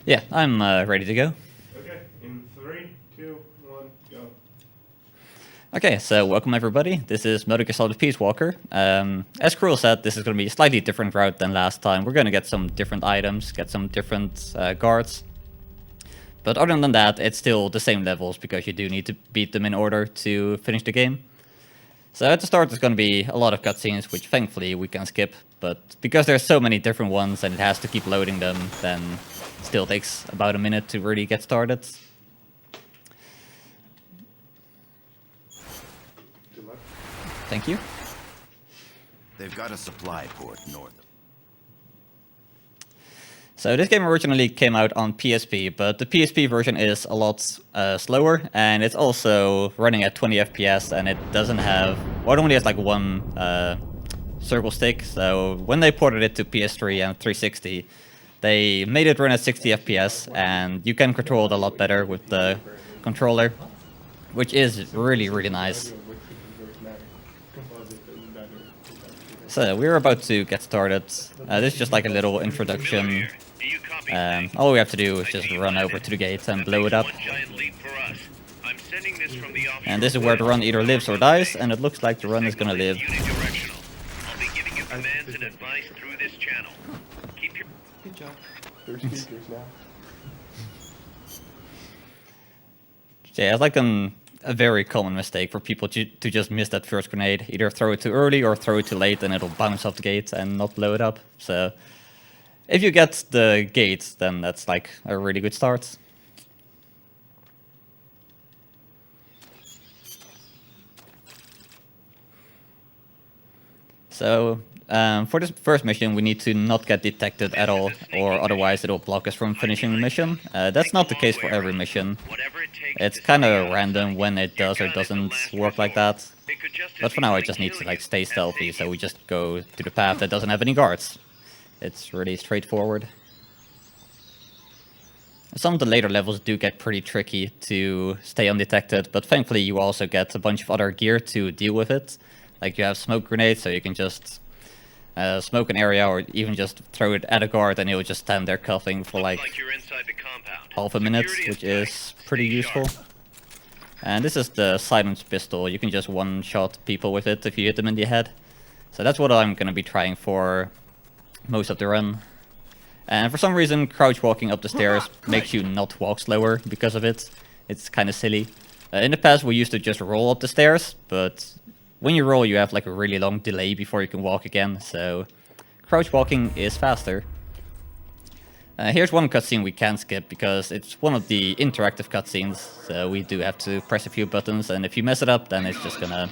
Yeah, I'm ready to go. Okay, in 3, 2, 1, go. Okay, so welcome everybody. This is Metal Gear Solid Peace Walker. As Cruel said, this is going to be a slightly different route than last time. We're going to get some different items, get some different guards. But other than that, it's still the same levels because you do need to beat them in order to finish the game. So at the start there's going to be a lot of cutscenes, which thankfully we can skip. But because there's so many different ones and it has to keep loading them, then it still takes about a minute to really get started. Good luck. Thank you. They've got a supply port north. So this game originally came out on PSP, but the PSP version is a lot slower, and it's also running at 20 FPS, and it doesn't have, well, it only has like one circle stick. So when they ported it to PS3 and 360, they made it run at 60 FPS, and you can control it a lot better with the controller, which is really, really nice. So we're about to get started. This is just like a little introduction. All we have to do is just run over to the gate and blow it up. And this is where the run either lives or dies, and it looks like the run is gonna live. I'll be giving you commands and advice through this channel. Keep your... Good job. There's speakers now. Yeah, it's like a very common mistake for people to just miss that first grenade. Either throw it too early or throw it too late, and it'll bounce off the gate and not blow it up. So if you get the gate, then that's like a really good start. So for this first mission, we need to not get detected at all, or otherwise it'll block us from finishing the mission. That's not the case for every mission. It's kind of random when it does or doesn't work like that. But for now I just need to like stay stealthy, so we just go to the path that doesn't have any guards. It's really straightforward. Some of the later levels do get pretty tricky to stay undetected, but thankfully you also get a bunch of other gear to deal with it. Like you have smoke grenades, so you can just smoke an area or even just throw it at a guard and he'll just stand there coughing for like half a minute, which is pretty useful. And this is the silenced pistol. You can just one-shot people with it if you hit them in the head. So that's what I'm going to be trying for most of the run. And for some reason, crouch walking up the stairs makes you not walk slower because of it. It's kind of silly. In the past, we used to just roll up the stairs, but when you roll, you have like a really long delay before you can walk again, so crouch walking is faster. Here's one cutscene we can skip because it's one of the interactive cutscenes, so we do have to press a few buttons, and if you mess it up, then it's just gonna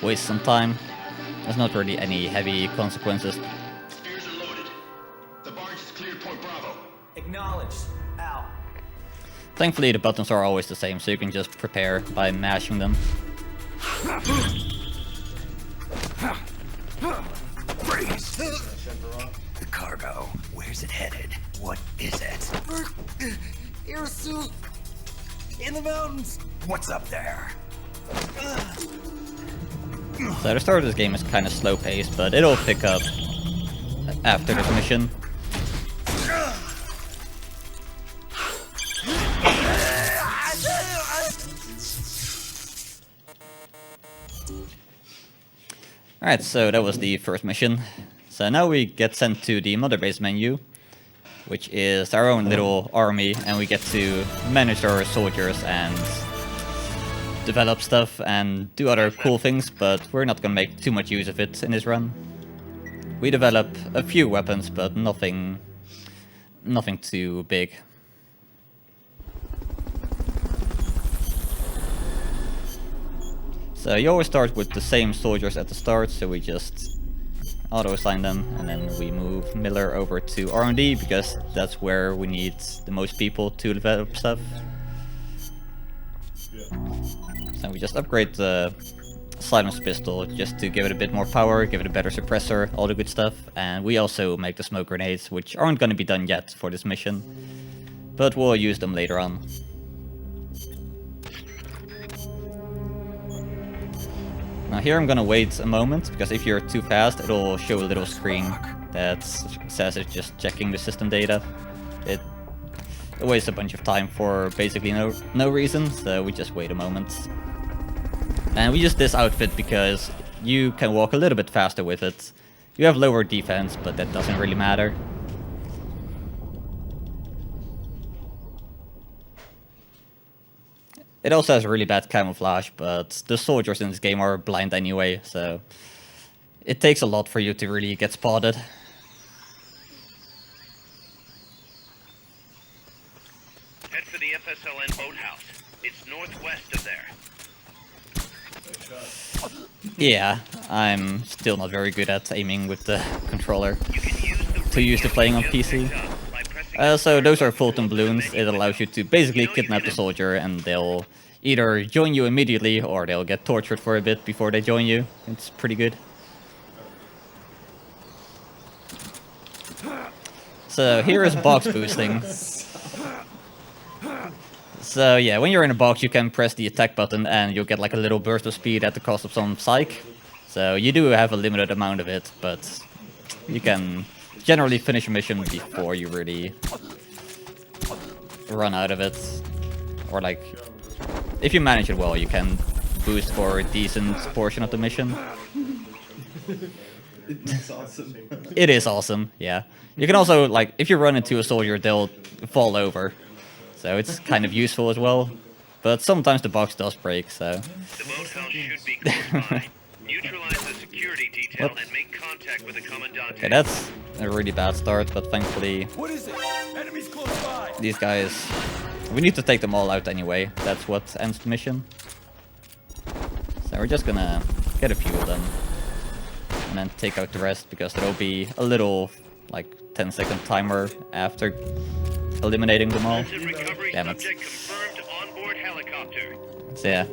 waste some time. There's not really any heavy consequences. Spears are loaded. The barge is cleared Point Bravo. Acknowledged. Out. Thankfully, the buttons are always the same, so you can just prepare by mashing them. Freeze! The cargo. Where's it headed? What is it? Air suit. In the mountains. What's up there? So the start of this game is kind of slow paced, but it'll pick up after this mission. Alright, so that was the first mission. So now we get sent to the Mother Base menu, which is our own little army, and we get to manage our soldiers and develop stuff and do other cool things, but we're not gonna make too much use of it in this run. We develop a few weapons, but nothing too big. So you always start with the same soldiers at the start, so we just auto-assign them, and then we move Miller over to R&D, because that's where we need the most people to develop stuff. So we just upgrade the silenced pistol just to give it a bit more power, give it a better suppressor, all the good stuff, and we also make the smoke grenades, which aren't going to be done yet for this mission, but we'll use them later on. Now here I'm gonna wait a moment, because if you're too fast, it'll show a little screen that says it's just checking the system data. a waste a bunch of time for basically no reason, so we just wait a moment. And we use this outfit because you can walk a little bit faster with it. You have lower defense, but that doesn't really matter. It also has really bad camouflage, but the soldiers in this game are blind anyway, so it takes a lot for you to really get spotted. Head for the FSLN boathouse. It's northwest of there. Yeah, I'm still not very good at aiming with the controller. You can use the Too used to playing on PC. So those are Fulton balloons. It allows you to basically kidnap the soldier and they'll either join you immediately or they'll get tortured for a bit before they join you. It's pretty good. So here is box boosting. So yeah, when you're in a box you can press the attack button and you'll get like a little burst of speed at the cost of some psych. So you do have a limited amount of it, but you can generally finish a mission before you really run out of it. Or like, if you manage it well, you can boost for a decent portion of the mission. It's awesome. It is awesome, yeah. You can also, like, if you run into a soldier, they'll fall over. So it's kind of useful as well. But sometimes the box does break, so... The boathouse should be close by. Neutralize the security detail What? and make contact with the Commandante. Okay, that's a really bad start, but thankfully... What is it? Enemies close by. These guys... We need to take them all out anyway. That's what ends the mission. So we're just gonna get a few of them. And then take out the rest, because there'll be a little, like, 10-second timer after eliminating them all. Recovery Damn it. subject confirmed onboard helicopter. So yeah,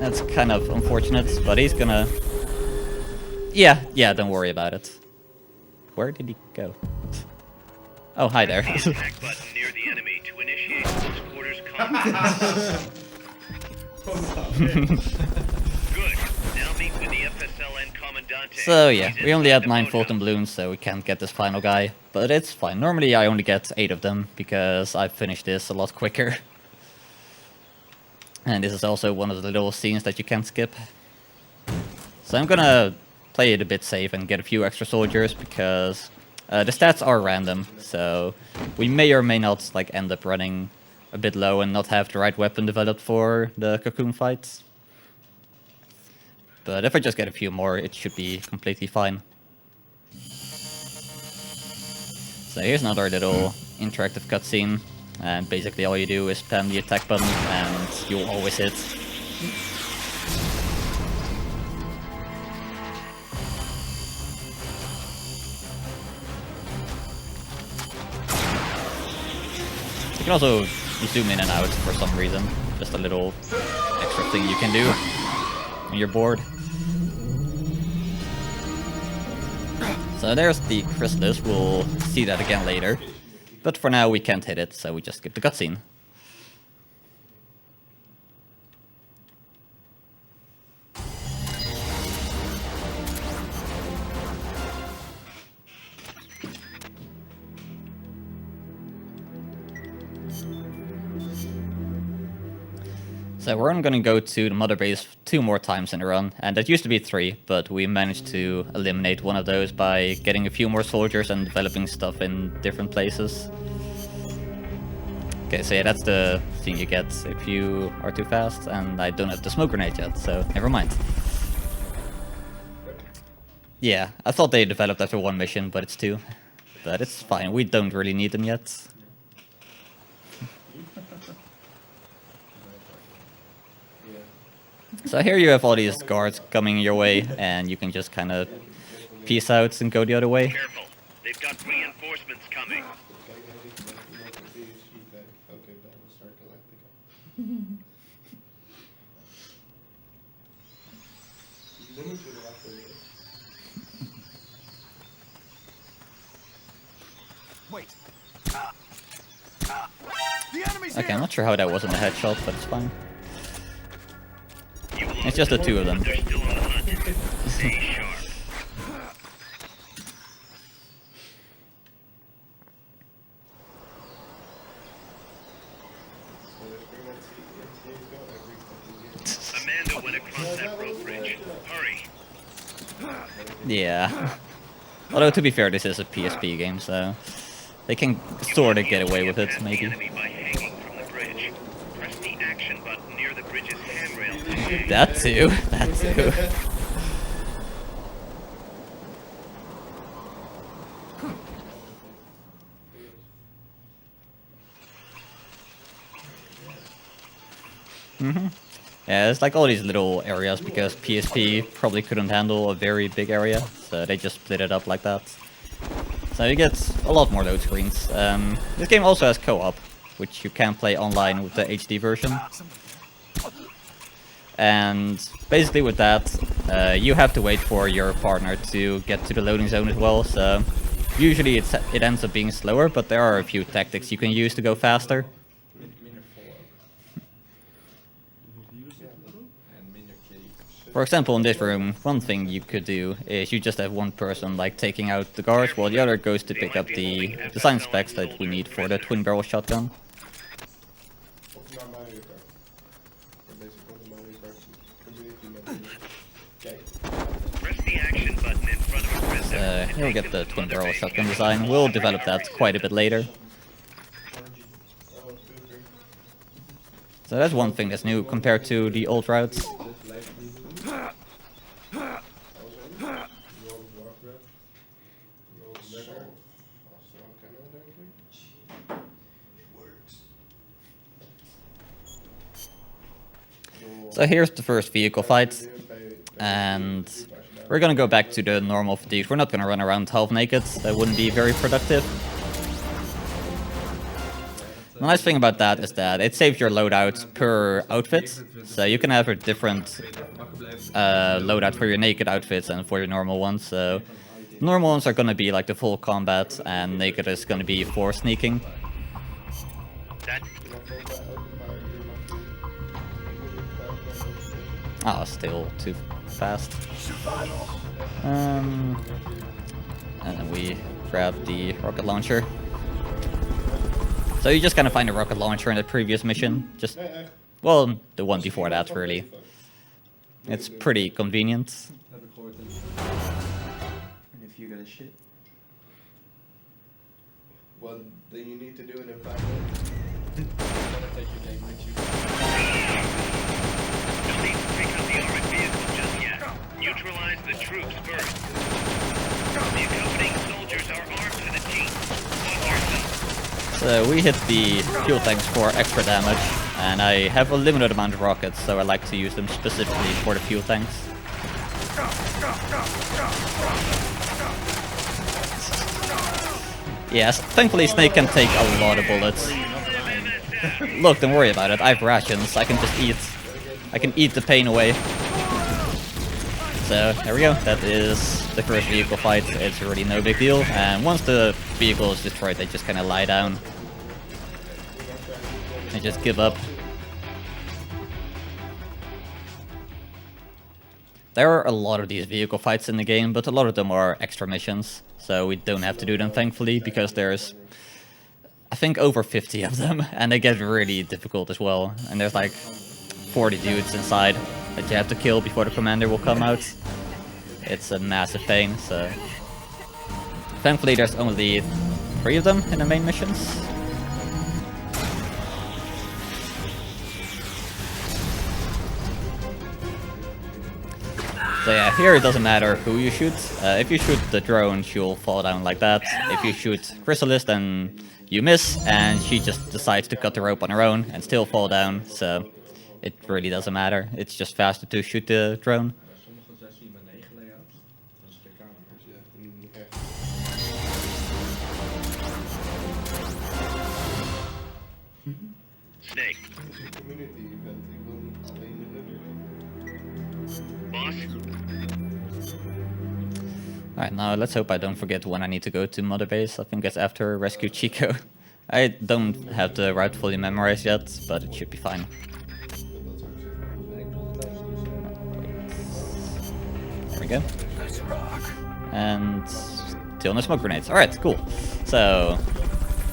that's kind of unfortunate, but he's gonna... Yeah, don't worry about it. Where did he go? Oh, hi there. The attack button near the enemy to initiate close quarters combat. Good. Now meet with the FSLN Commandante. So yeah, He's we only had inside the 9 boathouse. Fulton balloons, so we can't get this final guy. But it's fine. Normally I only get 8 of them, because I finished this a lot quicker. And this is also one of the little scenes that you can't skip. So I'm gonna play it a bit safe and get a few extra soldiers, because the stats are random. So we may or may not like end up running a bit low and not have the right weapon developed for the cocoon fights. But if I just get a few more, it should be completely fine. So here's another little interactive cutscene. And basically all you do is spam the attack button and you'll always hit. You can also zoom in and out for some reason. Just a little extra thing you can do when you're bored. So there's the chrysalis. We'll see that again later. But for now we can't hit it, so we just skip the cutscene. So we're only gonna go to the mother base 2 more times in a run, and that used to be 3, but we managed to eliminate one of those by getting a few more soldiers and developing stuff in different places. Okay, so yeah, that's the thing you get if you are too fast, and I don't have the smoke grenade yet, so never mind. Yeah, I thought they developed after 1 mission, but it's 2. But it's fine, we don't really need them yet. So here you have all these guards coming your way, and you can just kind of peace out and go the other way. Careful. They've got reinforcements coming. Okay, Battlestar Galactica. Limited operator. Wait. The enemy's Okay, I'm here. not sure how that wasn't a headshot, but it's fine. You It's just the 2 of them. They're still on the hunt. Stay sharp. Amanda went across that rope bridge. Hurry. Yeah. Although to be fair, this is a PSP game, so they can sort of get away with it, The maybe. enemy by hanging from the bridge. Press the action button near the bridge's handrail to hang. That too. That too. Yeah, it's like all these little areas because PSP probably couldn't handle a very big area, so they just split it up like that. So you get a lot more load screens. This game also has co-op, which you can play online with the HD version. And basically with that, you have to wait for your partner to get to the loading zone as well, so usually it ends up being slower, but there are a few tactics you can use to go faster. For example, in this room, one thing you could do is you just have one person like taking out the guards while the other goes to pick up the design specs that we need for the twin barrel shotgun. Of naar Mario Kart. En deze komt naar Mario Kart. Community met kijk. Press the action button in front of a prism. You'll get the twin barrel shotgun design. We'll develop that quite a bit later. Oh, 2, 3. So that's one thing that's new compared to the old routes. So here's the first vehicle fight, and we're gonna go back to the normal fatigues. We're not gonna run around half naked, that wouldn't be very productive. The nice thing about that is that it saves your loadout per outfit, so you can have a different loadout for your naked outfits and for your normal ones. So normal ones are gonna be like the full combat, and naked is gonna be for sneaking. That Oh, still too fast. And then we grab the rocket launcher. So you just kind of find a rocket launcher in the previous mission. Just, well, the one before that, really. It's pretty convenient. Heb ik gehoord. And if you got a shit. Well, then you need to do it in 5 minutes. I'm gonna take your game with you. no need to pick up the armored vehicle just yet. Neutralize the troops first. The accompanying soldiers are armed to the teeth. Arm them. So we hit the fuel tanks for extra damage, and I have a limited amount of rockets, so I like to use them specifically for the fuel tanks. Yes, thankfully Snake can take a lot of bullets. Look, don't worry about it, I have rations, I can just eat. I can eat the pain away. So, there we go, that is the first vehicle fight. It's really no big deal, and once the vehicle is destroyed, they just kind of lie down. They just give up. There are a lot of these vehicle fights in the game, but a lot of them are extra missions, so we don't have to do them thankfully, because there's, I think, over 50 of them, and they get really difficult as well. And there's like 40 dudes inside that you have to kill before the commander will come out. It's a massive pain, so thankfully there's only 3 of them in the main missions. So yeah, here it doesn't matter who you shoot. If you shoot the drone, she'll fall down like that. If you shoot Chrysalis, then you miss, and she just decides to cut the rope on her own and still fall down. So it really doesn't matter. It's just faster to shoot the drone. Sommige 16 bij 9 layout. Dat is de kamer. Dus je hebt hem niet echt. Snake. Het is een community event. Ik wil niet alleen in de deur. Boss. Alright, now let's hope I don't forget when I need to go to Mother Base. I think it's after Rescue Chico. I don't have the route fully memorized yet, but it should be fine. There we go. And still no smoke grenades. Alright, cool. So,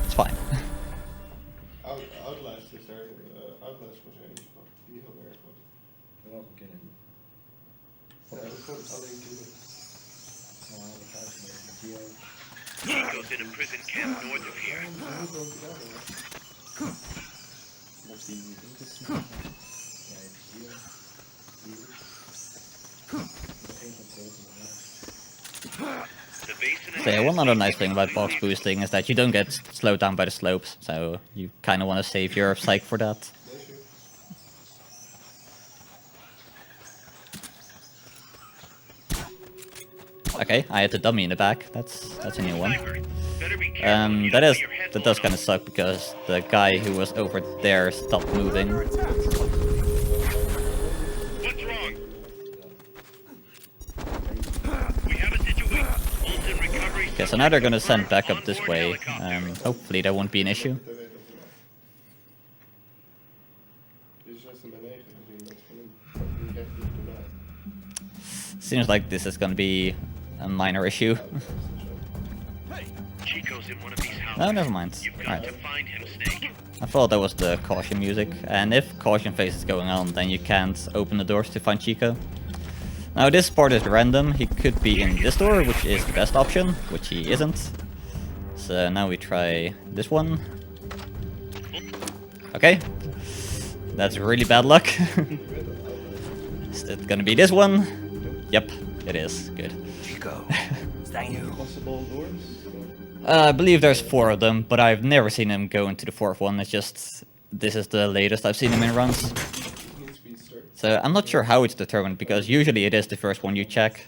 it's fine. Outlast is there. Outlast was er niet van, die heel erg was. Dat was een kennen. Ja, dat is gewoon alleen killen. Nou, dat gaat het met Geo. Chico's in a prison camp north of here. Hoe moet ook gedaan worden? Of die niet in te snel. Ja, het is Geo. Hier. Geen controle van de rest. The basin So yeah, one other nice thing about box boosting is that you don't get slowed down by the slopes, so you kind of want to save your psych for that. Okay, I had the dummy in the back. That's a new one. Sniper, better be careful you don't get your head That does blown kind of suck because the guy who was over there stopped moving. off. What's wrong? We have a situation. Bolton recovery. Okay, so now they're gonna send backup this way. Hopefully there won't be an issue. Te weten of je nou. Dus 16 bij 9 gezien, dat is van hem. Dat is echt niet gedaan. Seems like this is gonna be a minor issue. Chico's in one of these houses. No, never mind. You've got Alright. to find him, Snake. I thought that was the caution music, and if caution phase is going on, then you can't open the doors to find Chico. Now this part is random. He could be in this door, which is the best option, which he isn't. So now we try this one. Okay, that's really bad luck. Is it gonna be this one? Yep, it is. Good. Chico, is that you? Possible doors? I believe there's 4 of them, but I've never seen him go into the 4th one. It's just this is the latest I've seen him in runs. Niet speedster. So I'm not sure how it's determined because usually it is the first one you check.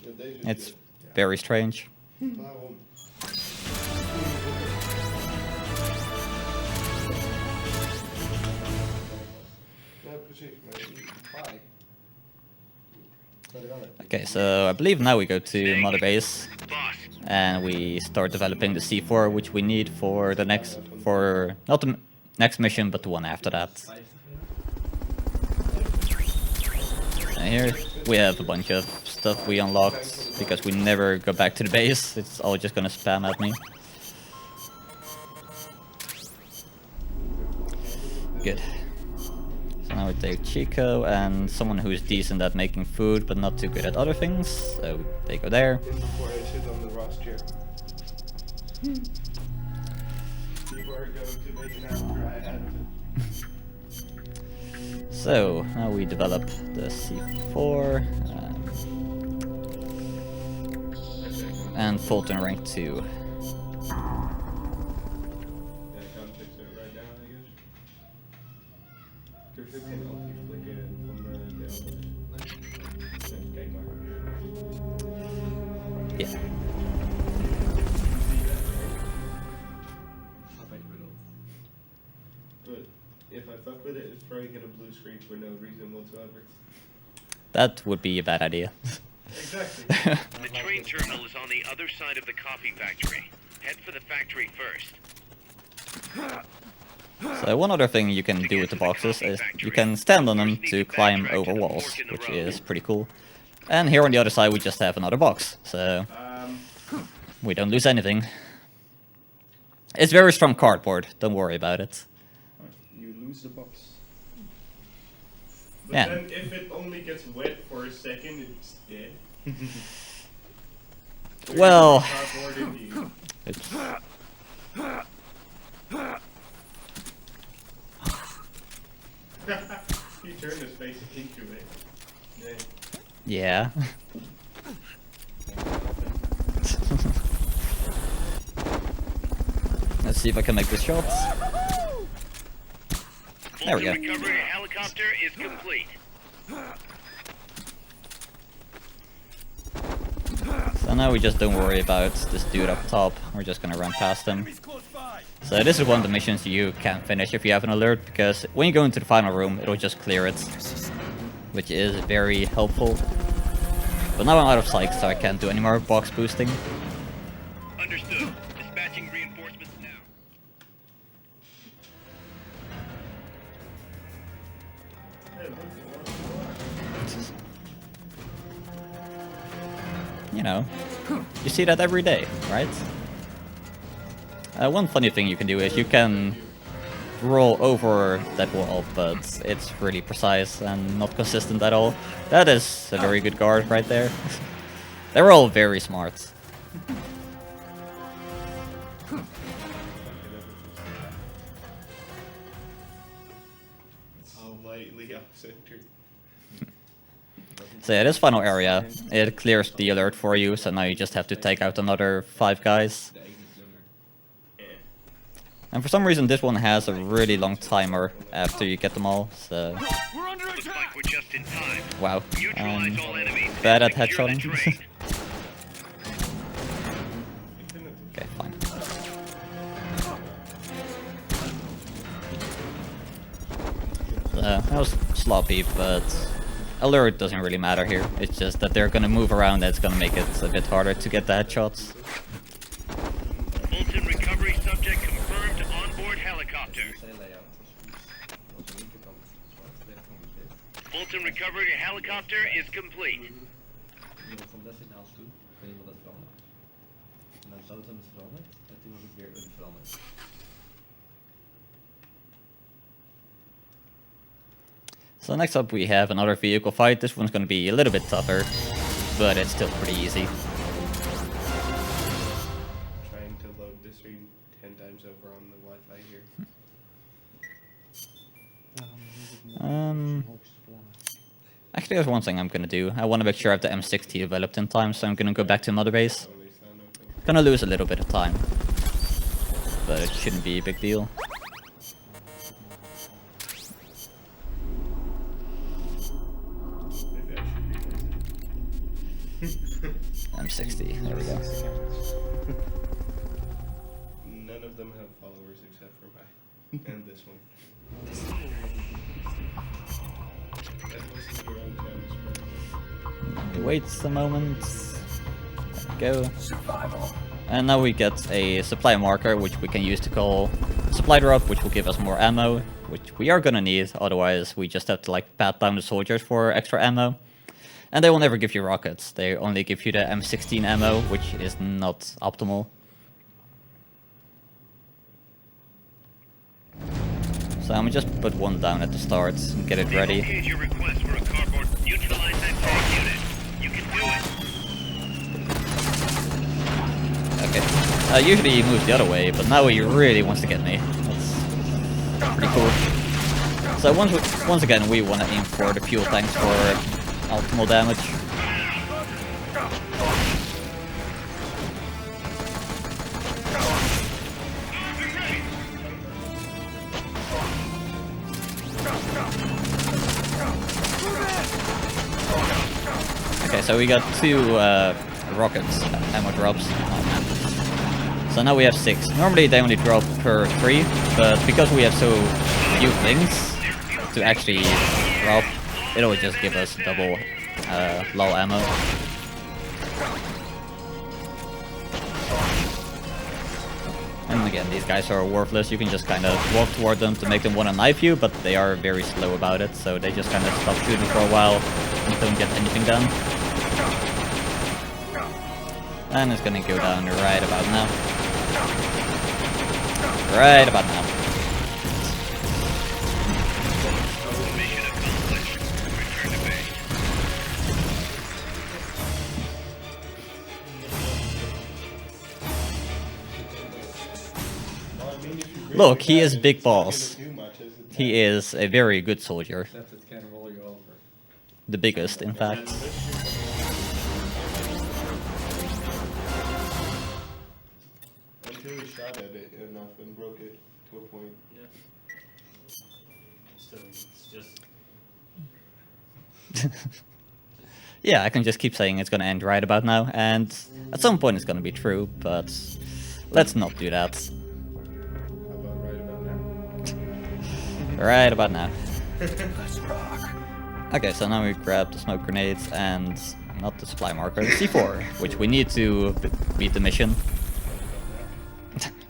Ja, deze It's keer. very strange. Waarom? Ja, precies, maar why? Okay, so I believe now we go to Mother Base Boss, and we start developing the C4, which we need for the next, for not the next mission, but the one after that. And here we have a bunch of stuff we unlocked because we never go back to the base. It's all just gonna spam at me. Good. So now we take Chico and someone who's decent at making food but not too good at other things. So they go there. Before I sit on the Ross chair. Before I go to make an after I had to. So now we develop the C4 and Fulton rank 2. Yeah, I can't fix it right now, I guess. Kun je geen anti-flikken van de ouders? Kijk maar. Yeah. But if I fuck with it, it's probably gonna blue screen for no reason whatsoever. That would be a bad idea. Exactly. the train terminal is on the other side of the coffee factory. Head for the factory first. So one other thing you can do with the boxes is you can stand on them to climb over walls, which is pretty cool. And here on the other side we just have another box, so we don't lose anything. It's very strong cardboard, don't worry about it. You lose the box. But Yeah. then if it only gets wet for a second, it's dead. Well, Cardboard indeed. it's, He turned his face into it. Then yeah. Let's see if I can make this shot. There we go. Bolton recovery helicopter is complete. So now we just don't worry about this dude up top. We're just gonna run past him. Enemies close by. So this is one of the missions you can't finish if you have an alert, because when you go into the final room, it'll just clear it, which is very helpful. But now I'm out of psych, so I can't do any more box boosting. Understood. Dispatching reinforcements now. You know, you see that every day, right? One funny thing you can do is you can roll over that wall, but it's really precise and not consistent at all. That is a very good guard right there. They're all very smart. Oh, lightly off center. So yeah, this final area, it clears the alert for you, so now you just have to take out another 5 guys. And for some reason this one has a really long timer after you get them all, so... We're under Looks attack. like we're just in time. Wow. Neutralize all enemies. and Bad at secure the headshotting. terrain. Okay, fine. That was sloppy, but alert doesn't really matter here. It's just that they're gonna move around, that's gonna make it a bit harder to get the headshots. Fulton recovery subject confirmed onboard helicopter. Fulton recovery helicopter is complete. Iemand van Leslie naast toe, kan iemand dat veranderen. En dan zou het dan veranderd, en toen was het weer veranderd. So next up we have another vehicle fight. This one's gonna be a little bit tougher, but it's still pretty easy. Trying to load this stream 10 times over on the Wi-Fi here. Actually, there's one thing I'm gonna do. I want to make sure I have the M60 developed in time, so I'm gonna go back to Mother Base. Only sound open. Gonna lose a little bit of time, but it shouldn't be a big deal. Maybe I should be lazy. M60, there we go. None of them have followers except for mine. And this one. That was your own channel spread. Wait a moment. There we go. And now we get a supply marker, which we can use to call supply drop, which will give us more ammo, which we are gonna need, otherwise we just have to like pat down the soldiers for extra ammo. And they will never give you rockets, they only give you the M16 ammo, which is not optimal. So I'm gonna just put one down at the start and get it They've ready. okayed your request for a cardboard. Neutralize that tank unit. You can do it. Okay. Usually he moves the other way, but now he really wants to get me. That's pretty cool. So once again, we want to aim for the fuel tanks for optimal damage. Okay, so we got 2 rockets ammo drops. Oh, man. So now we have 6. Normally they only drop per 3, but because we have so few things to actually drop, it'll just give us double low ammo. And again, these guys are worthless. You can just kind of walk toward them to make them want to knife you, but they are very slow about it, so they just kind of stop shooting for a while and don't get anything done. And it's gonna go down right about now. Right about now. Mission accomplished. Return to base. Well, I mean, if you really Look, he got is it, big it's not gonna balls. do much, is it? He is a very good soldier. Except it can roll you over. The biggest, in And fact. this shit- Until he shot at it enough and broke it to a point. Still, it's just... Yeah, I can just keep saying it's gonna end right about now, and at some point it's gonna be true, but let's not do that. How about right about now? Right about now. Let's rock. Okay, so now we grab the smoke grenades and not the supply marker, the C4, which we need to beat the mission.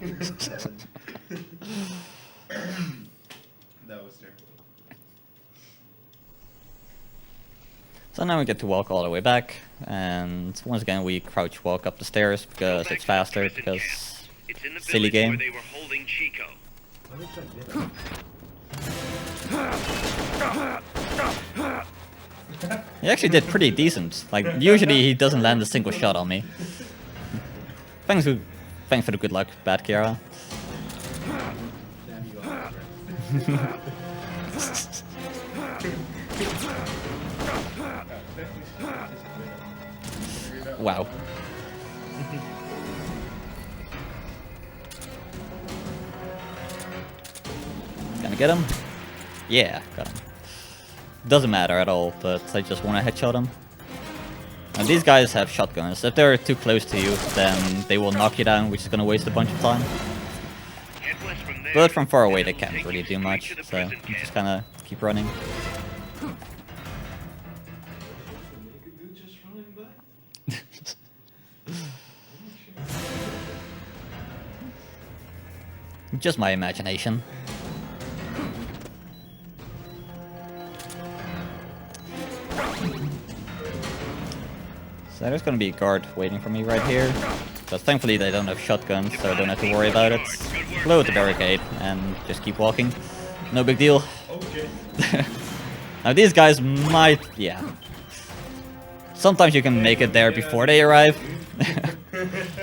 That was terrible. So now we get to walk all the way back, and once again we crouch walk up the stairs because Go back it's to the faster, present because camp. It's in the silly village game. where they were holding Chico. What is that video? He actually did pretty decent. Like, usually he doesn't land a single shot on me. Thanks for the good luck, Bad Kiara. Damn you are. Wow. Gonna get him? Yeah, got him. Doesn't matter at all, but I just want to headshot him. And these guys have shotguns. If they're too close to you, then they will knock you down, which is gonna waste a bunch of time. Head west from there, But from far away, and they we'll can't take really you do straight much, to the so prison you camp. just kind of keep running. Just running back? Just my imagination. So there's gonna be a guard waiting for me right here. But thankfully they don't have shotguns, so I don't have to worry about it. Blow at the barricade and just keep walking. No big deal. Okay. Now these guys might... yeah. Sometimes you can make it there before they arrive.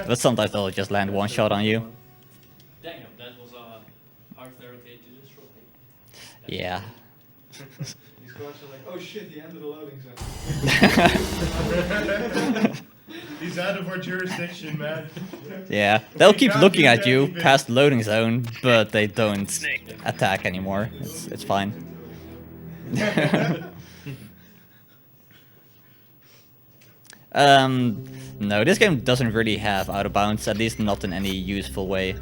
But sometimes they'll just land one shot on you. Damn, that was a hard barricade to destroy. Yeah. These guys are like, oh shit, he ended the loading zone. He's out of our jurisdiction, man. Yeah, they'll keep can't looking do at you anything. past the loading zone, but they don't attack anymore. It's fine. No, this game doesn't really have out of bounds, at least not in any useful way.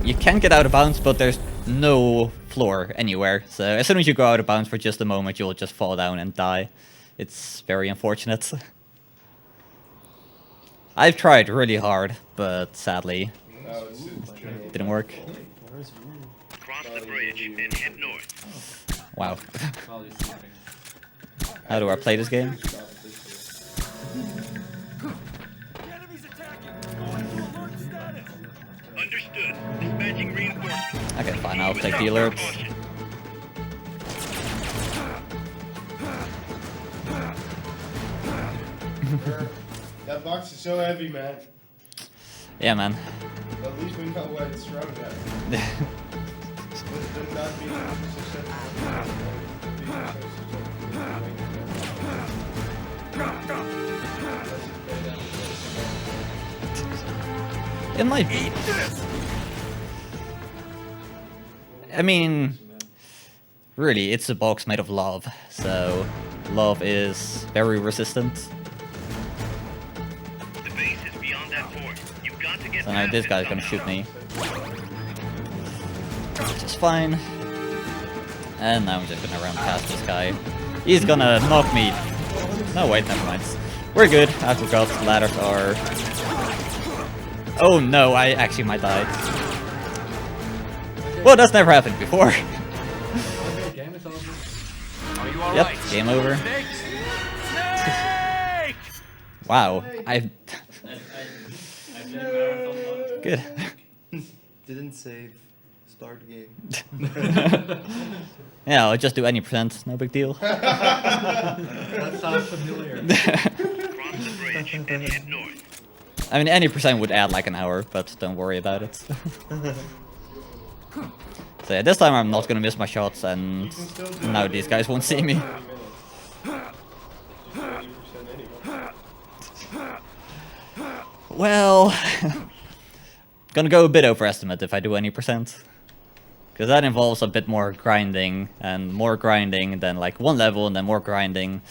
You can get out of bounds, but there's no floor anywhere. So as soon as you go out of bounds for just a moment, you'll just fall down and die. It's very unfortunate. I've tried really hard, but sadly, No, it's didn't work. Cross the bridge and head north. Wow. Probably sleeping. How do I play this game? The enemy's attacking. Going to alert status. Understood. Dispatching reinforcements. Okay, fine, I'll take the alerts. Caution. That box is so heavy, man. Yeah, man. At least we know what it's thrown at. Would not be It might be. I mean, really, it's a box made of love, so love is very resistant. The base is beyond that fort. You've got to get So now past this it guy's gonna somehow. shoot me. Which is fine. And now I'm just gonna run past this guy. He's gonna knock me. No, wait, never mind. We're good. I forgot ladders are... Oh no, I actually might die. Well, that's never happened before. Okay, game is over. Are you alright? Yep, game over. Snake! Wow, I... I played marathon once. Good. Didn't save. Start game. Yeah, I'll just do any percent, no big deal. That sounds familiar. Cross the bridge and head north. I mean, any percent would add like an hour, but don't worry about it. So yeah, this time I'm not gonna miss my shots, and now these guys won't see me. Well, gonna go a bit overestimate if I do any percent. Because that involves a bit more grinding, and more grinding than like one level, and then more grinding.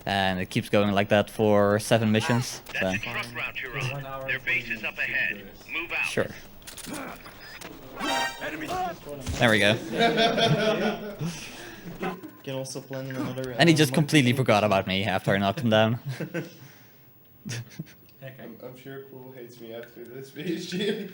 And it keeps going like that for 7 missions. So, That's the truck route you're on. Their base is up ahead. Move out. sure. Enemy! There we go. Can also plan another. And he just completely forgot about me after I knocked him down. I'm sure Cool hates me after this BSG.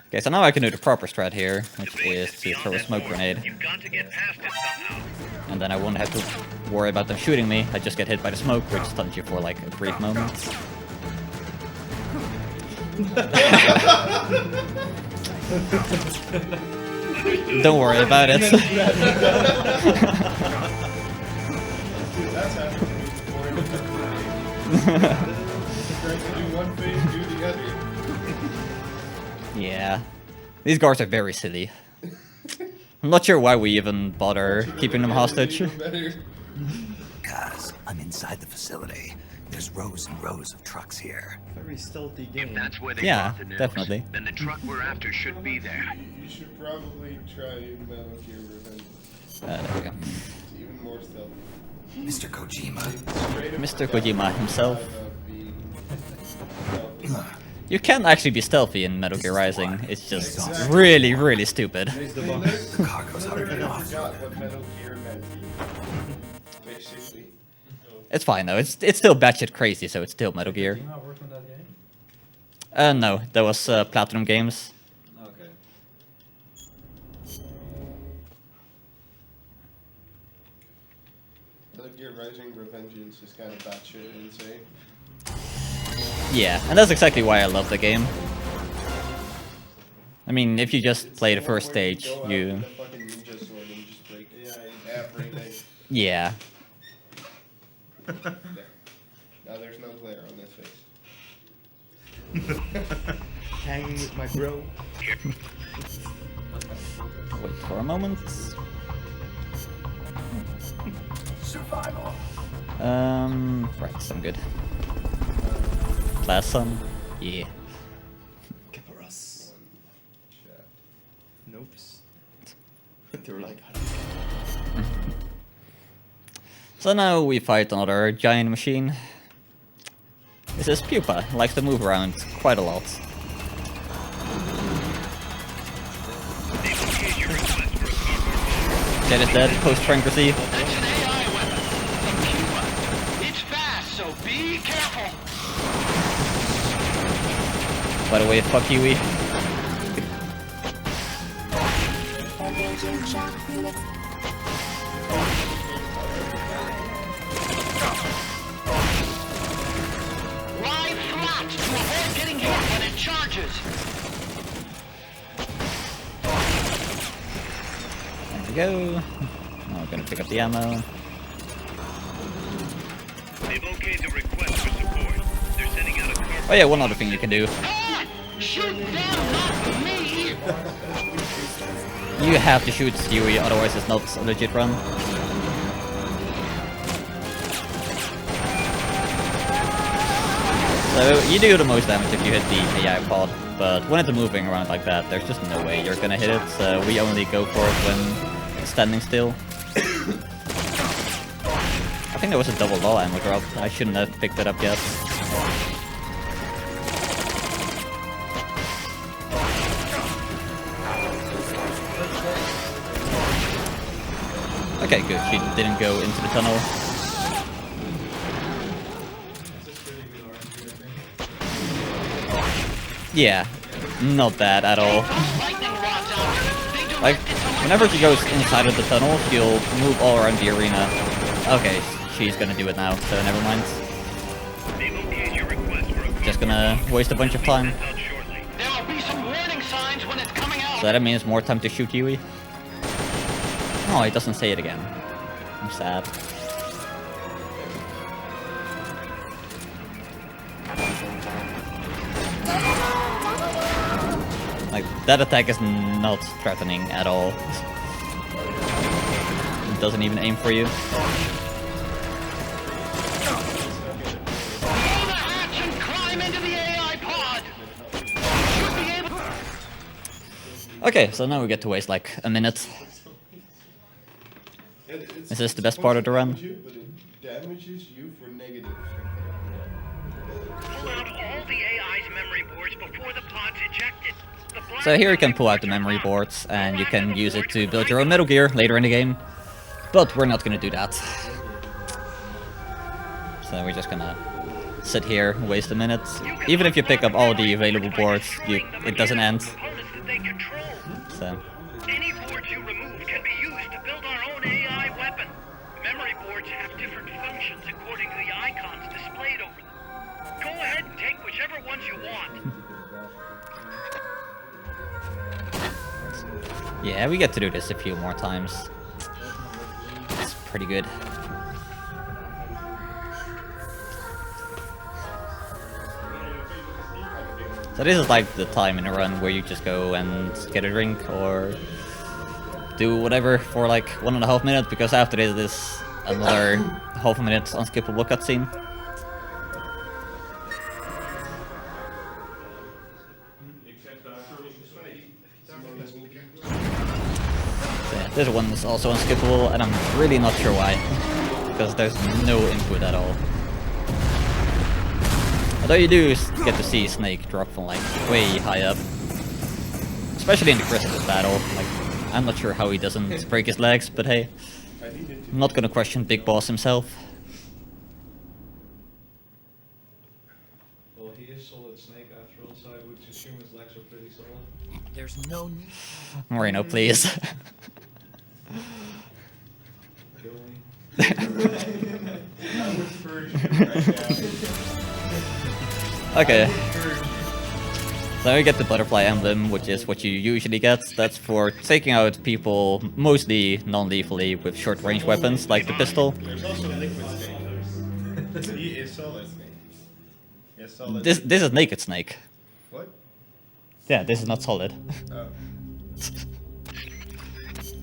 Okay, so now I can do the proper strat here, The which base is is to beyond throw a that smoke fort. grenade. You've got to get past it somehow. And then I won't have to worry about them shooting me. I just get hit by the smoke, which stuns you for like a brief moment. Don't worry about it. Dude, that's happened to me before. Trying to do one phase, do the other. Yeah. These guards are very silly. I'm not sure why we even bother keeping them hostage. Even better. Guys, I'm inside the facility. There's rows and rows of trucks here. Very stealthy If game. that's where they Yeah, bought the nukes, definitely. then the truck we're after should be there. You should probably try Metal Gear Revenge. There we go. It's even more stealthy. Mr. Kojima. Straight up Mr. the Kojima himself. downside of being stealthy. You can actually be stealthy in Metal Gear Rising. It's just really, really stupid. The cargo's I hundred off. forgot what Metal Gear meant. Basically. It's fine though. It's still batshit crazy, so it's still Metal Gear. Kojima worked on that game? No, that was Platinum Games. Okay. Metal Gear Rising Revengeance is kind of batshit insane. Yeah, and that's exactly why I love the game. I mean, if you just play the first stage, Go out you... with a fucking ninja sword and just break it in half right there. Yeah. There. Now there's no glare on this face. Hanging with my bro. Wait for a moment. Survival. Right, I'm good. Class some? Yeah. Caparas. Chat. Nopes. They were like, So now we fight another giant machine. This is Pupa, likes to move around quite a lot. Get it dead, post-Frankrosy. That's an AI weapon from Cuba. It's fast, so be careful. By the way, fuck Huey. Lie flat to avoid getting hit when it charges. There we go. Now we're gonna pick up the ammo. They've okayed the request for support. They're sending out a car. Oh yeah, one other thing you can do. Ah! Shoot them, not me! You have to shoot Huey, otherwise it's not a legit run. So you do the most damage if you hit the AI pod, but when it's moving around like that, there's just no way you're gonna hit it, so we only go for it when it's standing still. I think there was a double law ammo drop. I shouldn't have picked it up yet. Okay, good. She didn't go into the tunnel. Yeah, not bad at all. Lightning rods out. They direct Like, it to whenever she goes inside of the tunnel, she'll move all around the arena. Okay, she's gonna do it now, so never mind. They've okayed your request for a car. Just gonna waste a bunch of time. Sent out shortly. There'll be some warning signs when it's coming out. So that means more time to shoot Huey. Oh, he doesn't say it again. I'm sad. Like, that attack is not threatening at all. It doesn't even aim for you. Blow the hatch and climb into the AI pod. Should be able. Okay, so now we get to waste like a minute. Is this the best part of the run? But it damages you for negative. Pull out all the AI's memory boards before the pod's ejected. The black So here you can memory pull out the boards are memory locked. boards and you Go can after the use it boards to with build your own high Metal Gear later in the game. But we're not gonna do that. So we're just gonna sit here, waste a minute. Even if you pick up all the available boards, it doesn't end. Components that they control. So Any boards you remove can be used to build our own AI weapon. Memory boards have different functions according to the icons displayed over them. Go ahead and take whichever ones you want. Yeah, we get to do this a few more times. It's pretty good. So this is like the time in a run where you just go and get a drink or do whatever for like 1.5 minutes, because after this is another half a minute unskippable cutscene. So yeah, this one is also unskippable, and I'm really not sure why, because there's no input at all. Although you do get to see Snake drop from like way high up, especially in the Christmas battle. Like, I'm not sure how he doesn't break his legs, but hey, I'm not gonna question Big Boss himself. Well, he is Solid Snake after all, so I would assume his legs are pretty solid. There's no need. Moreno, please. Kill me. I would purge you right now. Okay. So we get the butterfly emblem, which is what you usually get. That's for taking out people mostly non-lethally with short-range weapons, like the pistol. There's also Liquid Snake. He is Solid Snake. Yes, Solid. This is Naked Snake. What? Yeah, this is not solid. Oh.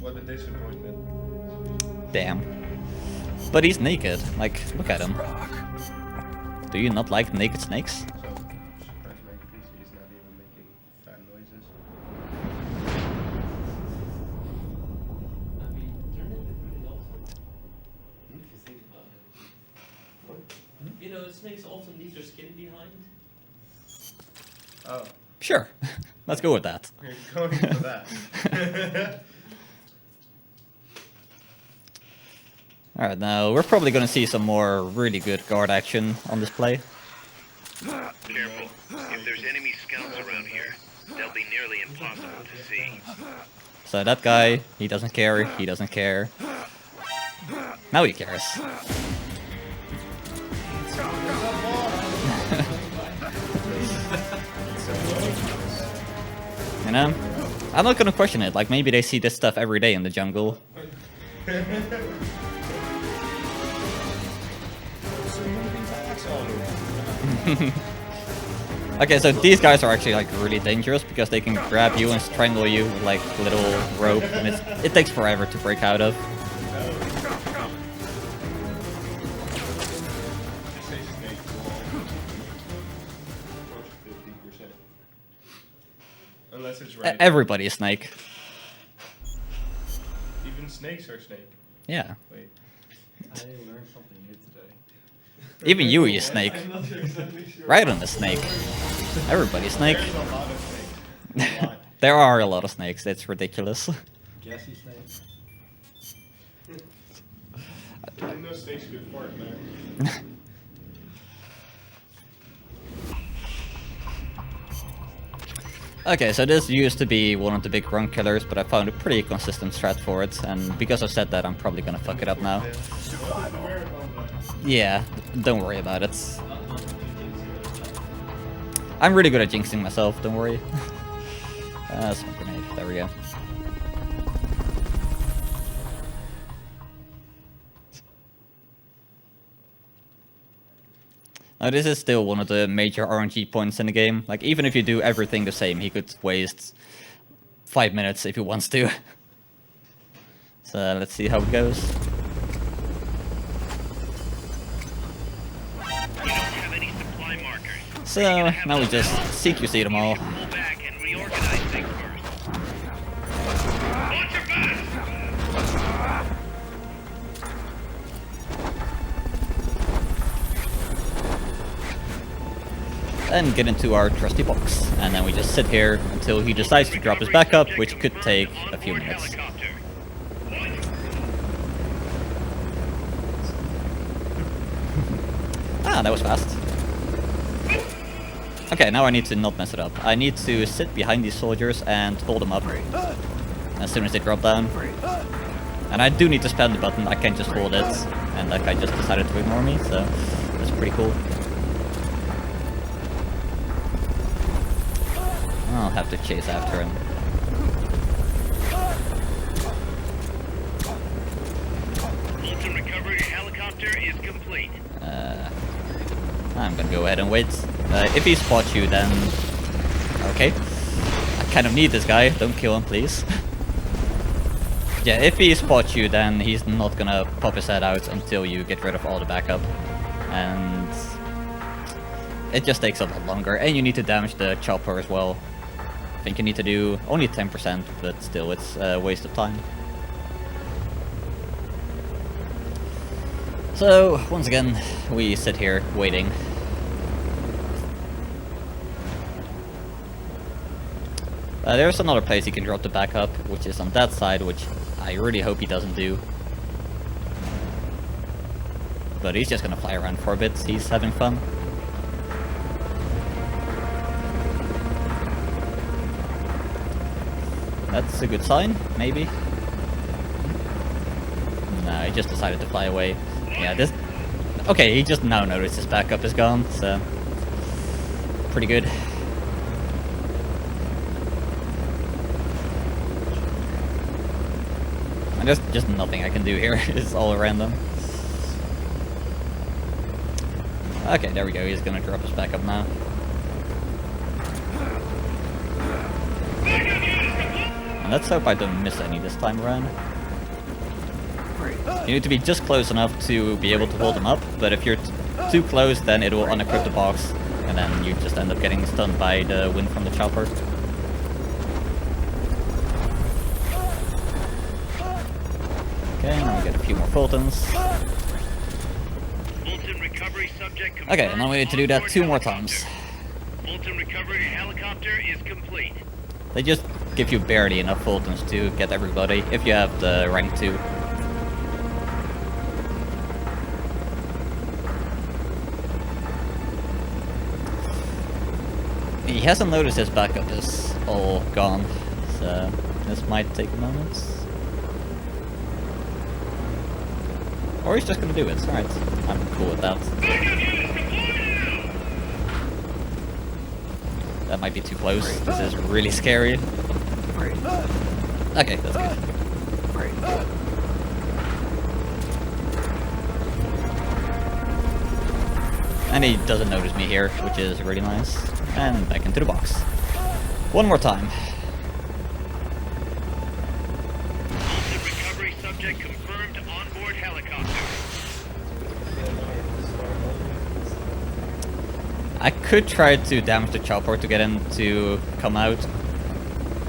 What a disappointment. Damn. But he's naked. Like, look at him. Do you not like naked snakes? So, surprised my PC is not even making fan noises. I mean, they're not really awful. If you think about it. You know, snakes often leave their skin behind. Oh, Sure. Let's go with that. we're going for that. Alright, now we're probably gonna see some more really good guard action on this play. Careful. If there's enemy scouts around here, they'll be nearly impossible to see. So that guy, he doesn't care, he doesn't care. Now he cares. You know? I'm not gonna question it, like maybe they see this stuff every day in the jungle. Okay, so these guys are actually like really dangerous because they can grab you and strangle you with like little rope, and it takes forever to break out of. Unless it's right. Everybody is Snake. Even snakes are snake. Yeah. Wait. I learned something new today. Even you is Snake. I'm not exactly sure. Right on the Snake. Everybody's Snake. There's a lot of snakes. A lot. There are a lot of snakes, it's ridiculous. Gassy snake. I didn't know snakes could fart, man. Okay, so this used to be one of the big run killers, but I found a pretty consistent strat for it, and because I've said that, I'm probably gonna fuck it up now. Yeah, don't worry about it. I'm really good at jinxing myself, don't worry. Smoke grenade, there we go. Now this is still one of the major RNG points in the game. Like, even if you do everything the same, he could waste 5 minutes if he wants to. So let's see how it goes. You don't have any supply markers. So now we just CQC them all. Pull back and reorganize things first. Watch your back! And get into our trusty box. And then we just sit here until he decides to drop his backup, which could take a few minutes. Ah, that was fast. Okay, now I need to not mess it up. I need to sit behind these soldiers and hold them up as soon as they drop down. And I do need to spam the button, I can't just hold it. And that guy just decided to ignore me, so that's pretty cool. I'll have to chase after him. Fulton recovery helicopter is complete. I'm gonna go ahead and wait. If he spots you, then... Okay. I kind of need this guy. Don't kill him, please. Yeah, if he spots you, then he's not gonna pop his head out until you get rid of all the backup. And... it just takes a lot longer. And you need to damage the chopper as well. I think you need to do only 10%, but still, it's a waste of time. So, once again, we sit here waiting. There's another place he can drop the backup, which is on that side, which I really hope he doesn't do. But he's just gonna fly around for a bit, he's having fun. That's a good sign, maybe. No, he just decided to fly away. Yeah, this... Okay, he just now noticed his backup is gone, so... pretty good. And there's just nothing I can do here, it's all random. Okay, there we go, he's gonna drop his backup now. And let's hope I don't miss any this time around. You need to be just close enough to be able to hold them up, but if you're too close, then it will unequip the box, and then you just end up getting stunned by the wind from the chopper. Okay, now we get a few more Fultons. Fulton recovery subject confirmed. Okay, and then we need to do that 2 more times. Fulton recovery helicopter is complete. They just give you barely enough Fultons to get everybody, if you have the rank 2. He hasn't noticed his backup is all gone, so this might take a moment. Or he's just gonna do it, alright. I'm cool with that. That might be too close. This is really scary. Okay, that's good. And he doesn't notice me here, which is really nice. And back into the box. One more time. Fulton recovery subject confirmed onboard helicopter. I could try to damage the chopper to get him to come out,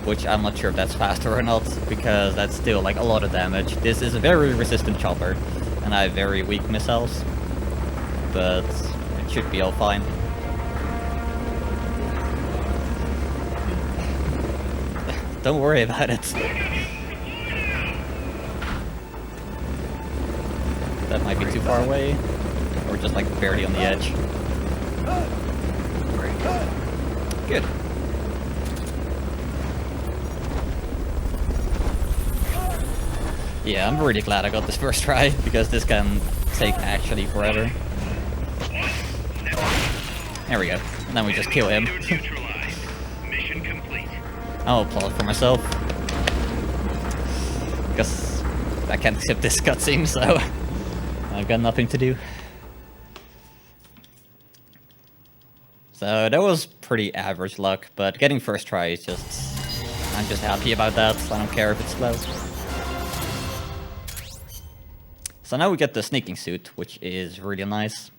which I'm not sure if that's faster or not, because that's still like a lot of damage. This is a very resistant chopper, and I have very weak missiles, but it should be all fine. Don't worry about it. That might be too far away, or just like barely on the edge. Good. Yeah, I'm really glad I got this first try, because this can take actually forever. There we go. And then we just kill him. Mission complete. I'll applaud for myself. Because I can't skip this cutscene, so I've got nothing to do. So that was pretty average luck, but getting first try is just... I'm just happy about that, so I don't care if it's slow. So now we get the sneaking suit, which is really nice.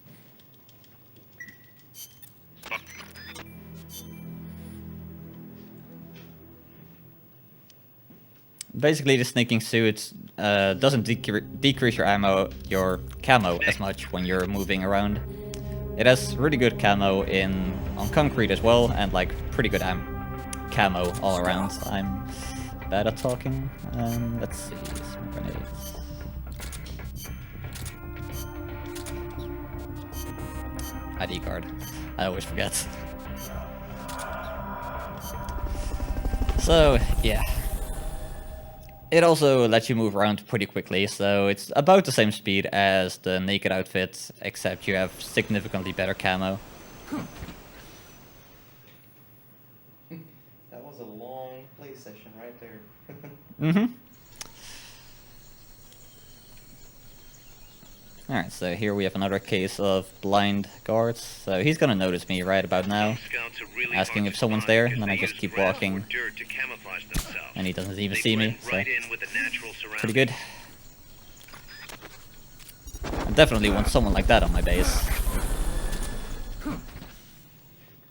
Basically, the sneaking suit doesn't decrease your camo as much when you're moving around. It has really good camo on concrete as well, and like pretty good camo all around. I'm bad at talking. Let's see, some grenades. ID card. I always forget. So yeah. It also lets you move around pretty quickly, so it's about the same speed as the naked outfit, except you have significantly better camo. right there. Mm-hmm. Alright, so here we have another case of blind guards. So he's gonna notice me right about now, Scouts are really asking hard if to someone's spot there, because and then they I just use keep grass or walking, dirt to camouflage themselves. and he doesn't even They see me, blend so right in with the natural surroundings. pretty good. I definitely want someone like that on my base.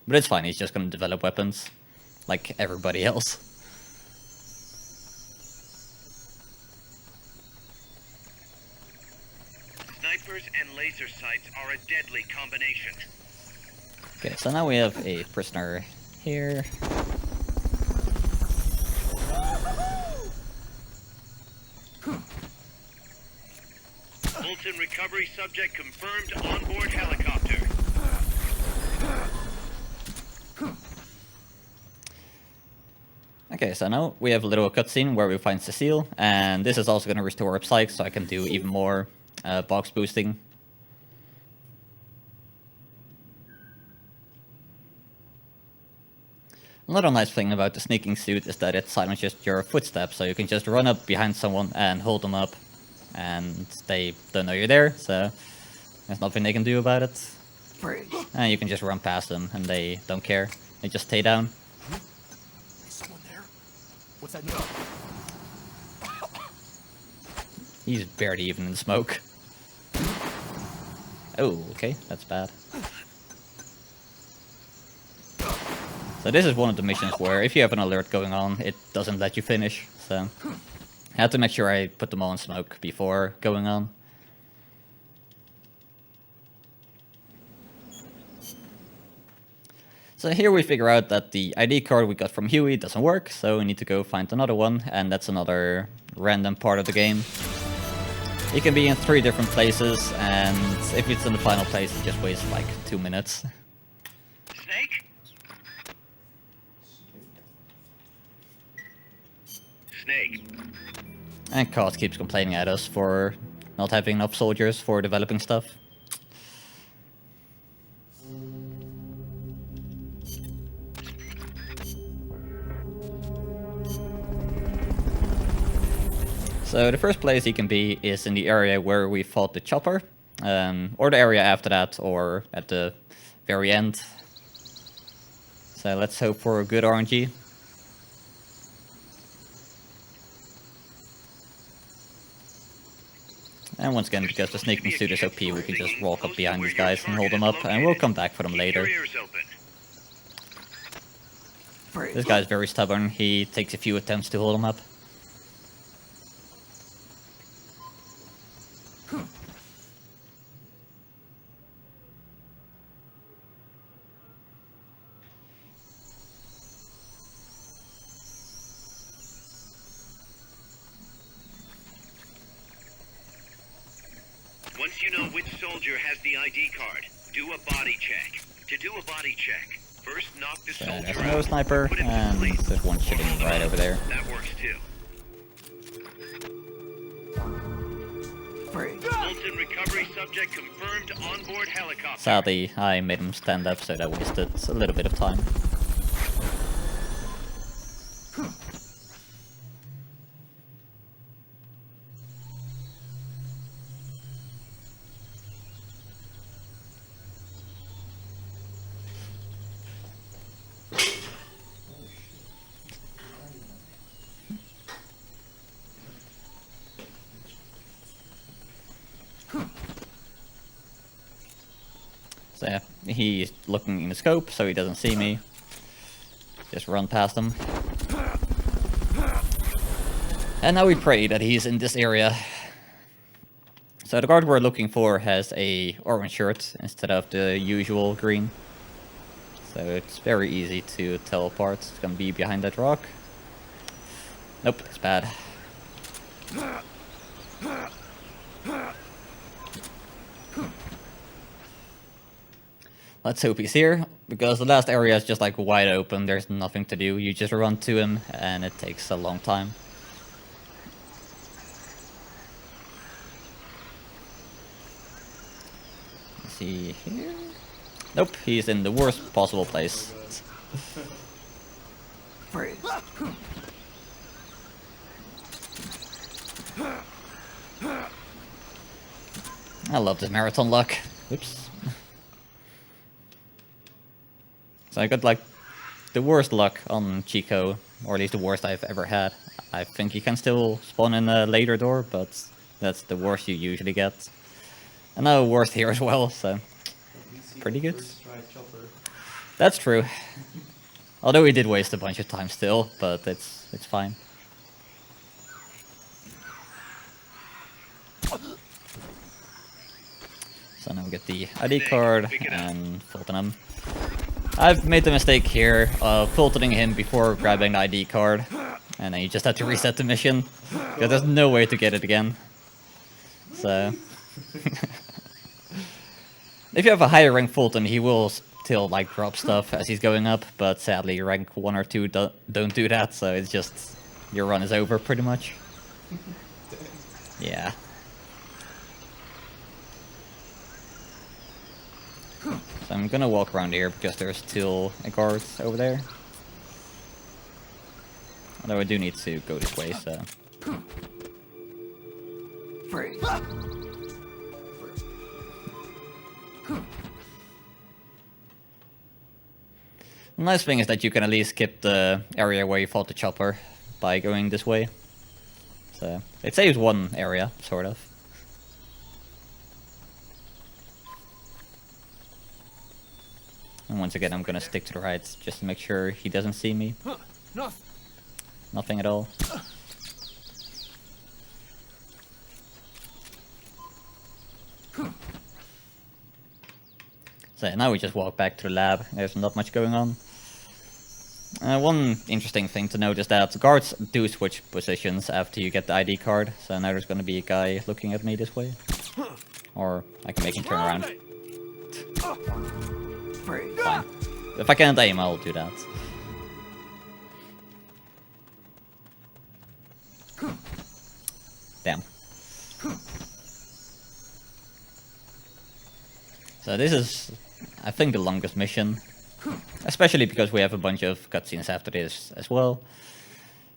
But it's fine, he's just gonna develop weapons, like everybody else. Snipers and laser sights are a deadly combination. Okay, so now we have a prisoner here. Fulton recovery subject confirmed onboard helicopter. Okay, so now we have a little cutscene where we find Cecile, and this is also going to restore our psych, so I can do even more box boosting. Another nice thing about the sneaking suit is that it silences your footsteps, so you can just run up behind someone and hold them up, and they don't know you're there, so there's nothing they can do about it. And you can just run past them, and they don't care. They just stay down. Is someone there? What's that noise? He's barely even in smoke. Oh, okay, that's bad. So this is one of the missions where if you have an alert going on, it doesn't let you finish, so I had to make sure I put them all in smoke before going on. So here we figure out that the ID card we got from Huey doesn't work, so we need to go find another one, and that's another random part of the game. It can be in 3 different places, and if it's in the final place, it just wastes like 2 minutes. Snake? Snake. And Cause keeps complaining at us for not having enough soldiers for developing stuff. So the first place he can be is in the area where we fought the chopper, or the area after that, or at the very end. So let's hope for a good RNG. And once again, because the sneaking suit is OP, we can just walk up behind these guys and hold them up, and we'll come back for them later. This guy's very stubborn, he takes a few attempts to hold him up. Once you know which soldier has the ID card, do a body check. To do a body check, first knock the So soldier there's out. no sniper, Put him to and sleep. there's one shooting right over there. That works too. Fulton recovery subject confirmed onboard helicopter. Sadly, I made him stand up, so that wasted a little bit of time. So yeah, he's looking in the scope, so he doesn't see me. Just run past him. And now we pray that he's in this area. So the guard we're looking for has a orange shirt instead of the usual green. So it's very easy to tell apart. It's gonna be behind that rock. Nope, it's bad. Let's hope he's here, because the last area is just like wide open, there's nothing to do. You just run to him, and it takes a long time. Is he here? Nope, he's in the worst possible place. I love this marathon luck. Oops. So I got like the worst luck on Chico, or at least the worst I've ever had. I think you can still spawn in a later door, but that's the worst you usually get. And now worst here as well, so pretty good. That's true. Although we did waste a bunch of time still, but it's fine. So now we get the ID card and Fulton him. I've made the mistake here of Fultoning him before grabbing the ID card, and then you just have to reset the mission, because there's no way to get it again. So... if you have a higher rank Fulton, he will still like drop stuff as he's going up, but sadly rank 1 or 2 don't do that, so it's just... your run is over pretty much. Yeah. So I'm gonna walk around here because there's still a guard over there. Although I do need to go this way, so... The nice thing is that you can at least skip the area where you fought the chopper by going this way. So it saves one area, sort of. And once again, I'm gonna stick to the right just to make sure he doesn't see me. Nothing at all. So now we just walk back to the lab. There's not much going on. One interesting thing to note is that guards do switch positions after you get the ID card. So now there's gonna be a guy looking at me this way. Or I can make him turn around. Fine. If I can't aim, I'll do that. Damn. So this is, I think, the longest mission. Especially because we have a bunch of cutscenes after this as well.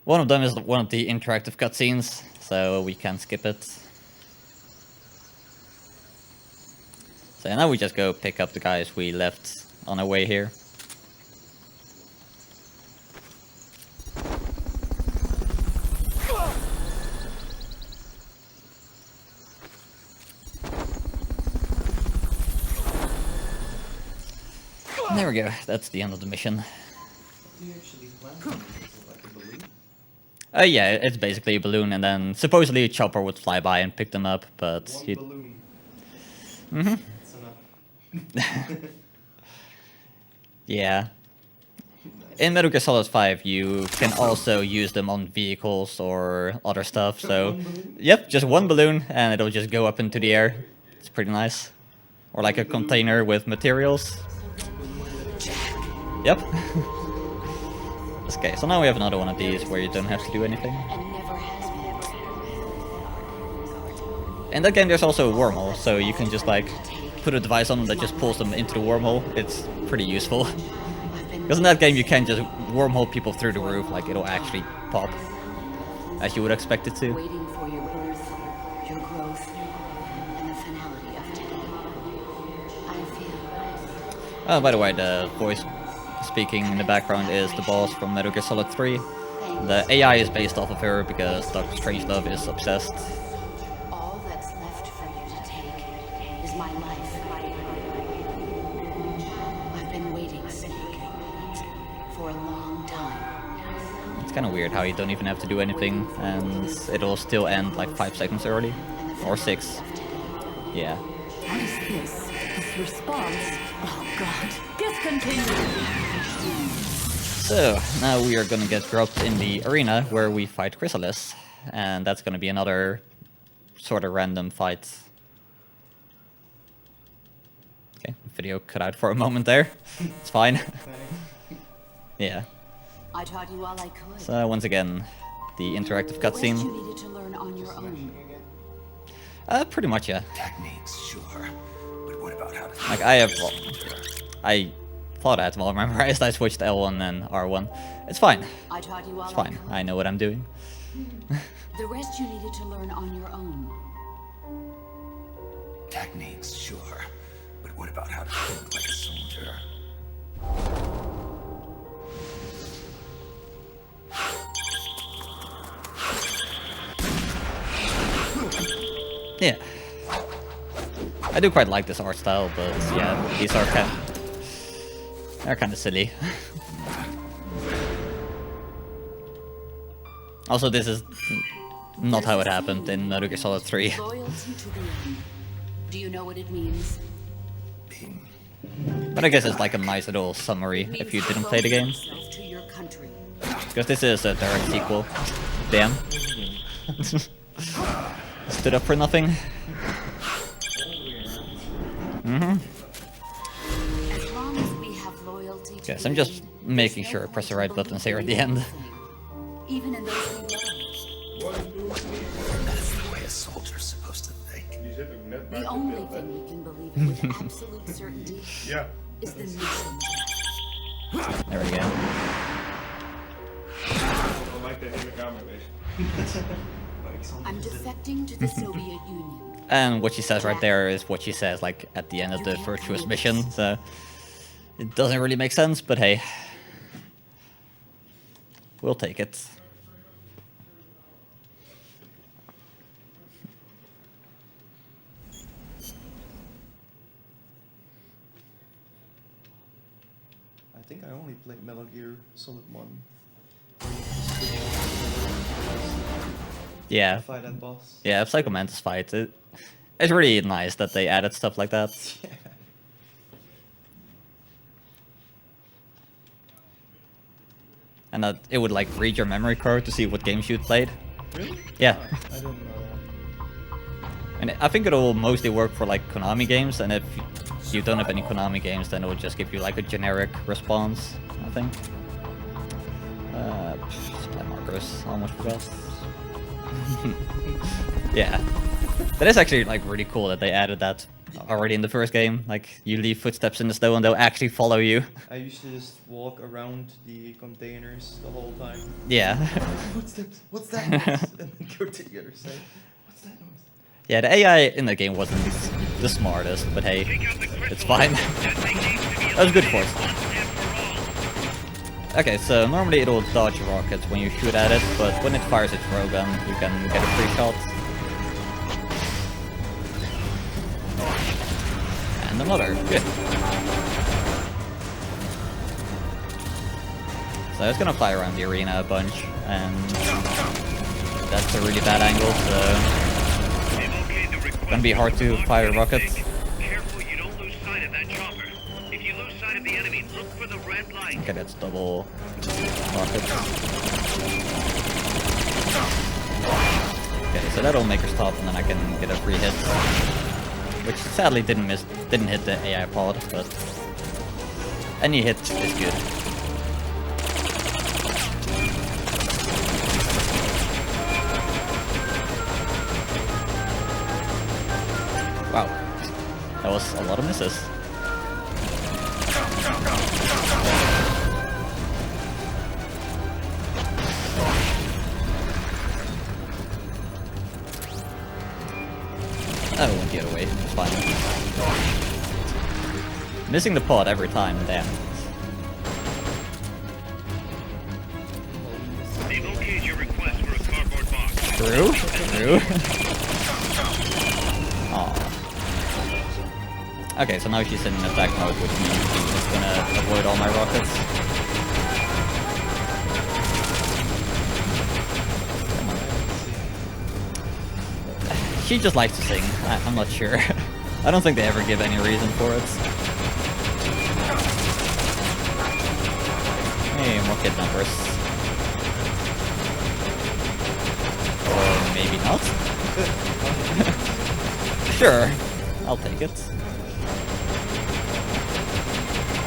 One of them is one of the interactive cutscenes, so we can skip it. So now we just go pick up the guys we left on our way here. There we go, that's the end of the mission. Yeah, it's basically a balloon, and then supposedly a chopper would fly by and pick them up, but... Yeah. In Metal Gear Solid 5, you can also use them on vehicles or other stuff, so... Yep, just one balloon, and it'll just go up into the air. It's pretty nice. Or like a container with materials. Yep. Okay, so now we have another one of these where you don't have to do anything. In that game there's also a wormhole, so you can just like put a device on them that just pulls them into the wormhole. It's pretty useful. Because in that game you can't just wormhole people through the roof, like it'll actually pop. As you would expect it to. Waiting for your birth, your growth, and the finality of it. I feel... Oh, by the way, the voice speaking in the background is the boss from Metal Gear Solid 3. The AI is based off of her because Dr. Strangelove is obsessed. All that's left for you to take is my life. I've been waiting, Snake, for a long time. It's kind of weird how you don't even have to do anything and it'll still end like 5 seconds early. Or 6. Yeah. What is this? This response? Oh god. Discontinue! So, now we are gonna get dropped in the arena where we fight Chrysalis. And that's gonna be another sort of random fight. Okay, video cut out for a moment there. It's fine. I taught you all I could. So, once again, the interactive cutscene. You needed to learn on your own. Pretty much, yeah. Techniques, sure. But what about how to... Like, I thought I had them all memorized. I switched L1 and R1. It's fine. I taught you all It's fine. I know what I'm doing. The rest you needed to learn on your own. Techniques, sure. But what about how to think like a soldier? Yeah. I do quite like this art style, but yeah, these are they're kind of silly. Also, this is not how it happened in Metal Gear Solid 3. Loyalty to the end. Do you know what it means? But I guess it's like a nice little summary if you didn't play the game. To your country. Because this is a direct sequel. Damn. Stood up for nothing. As long as we have loyalty to Yes, I'm just making sure I press the right buttons here at the end. Even in those we love. That's the way a soldier's supposed to think. Die zit ook net The buiten only beeld, hè? thing we can believe in with absolute certainty Ja. is the mission. There we go. Dan lijkt de hele kamer weg. I'm defecting to the Soviet Union. And what she says right there is what she says like at the end of the virtuous mission, so it doesn't really make sense, but hey. We'll take it. I think I only played Metal Gear Solid 1. Yeah. Fight that boss. Yeah, Psycho Mantis fight. It's really nice that they added stuff like that. Yeah. And that it would like read your memory card to see what games you'd played. Really? Yeah. I don't know that. And I think it'll mostly work for like Konami games, and if you don't have any Konami games, then it will just give you like a generic response, I think. Supply markers, almost forgot. Yeah. That is actually like really cool that they added that already in the first game. Like you leave footsteps in the snow and they'll actually follow you. I used to just walk around the containers the whole time. Yeah. Footsteps, what's that noise? And then go to the other side. What's that noise? Yeah, the AI in the game wasn't the smartest, but hey, it's fine. That was good for us. Okay, so normally it'll dodge rockets when you shoot at it, but when it fires its railgun, you can get a free shot. And another, good. So I was gonna fly around the arena a bunch, and that's a really bad angle, so it's gonna be hard to fire rockets. Careful you don't lose sight of that chopper. If you lose sight of the enemy, look for the red light. Okay, that's double rockets. Okay, so that'll make her stop, and then I can get a free hit. Which sadly didn't hit the AI pod, but any hit is good. Wow, that was a lot of misses. Oh, it went the other way, it's fine. Missing the pod every time, damn. They've okayed your request for a cardboard box. True? True? Aw. Okay, so now she's in attack mode, which means she's gonna avoid all my rockets. She just likes to sing. I'm not sure. I don't think they ever give any reason for it. Hey, more kid numbers. Or maybe not. Sure, I'll take it.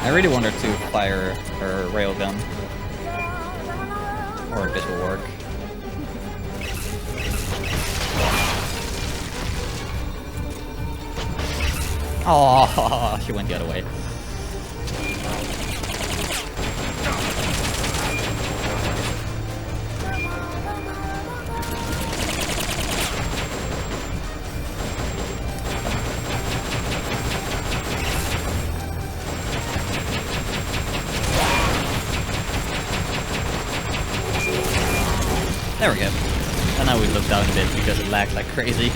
I really want her to fire her railgun. Or this will work. Oh, she went the other way. There we go. And now we look down a bit because it lags like crazy.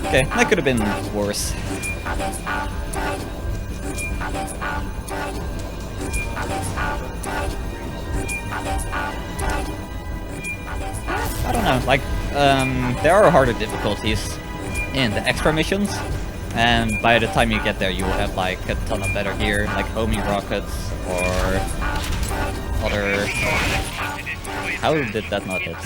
Okay, that could have been worse. I don't know, like, there are harder difficulties in the extra missions, and by the time you get there you will have like a ton of better gear, like homing rockets or other... How did that not hit?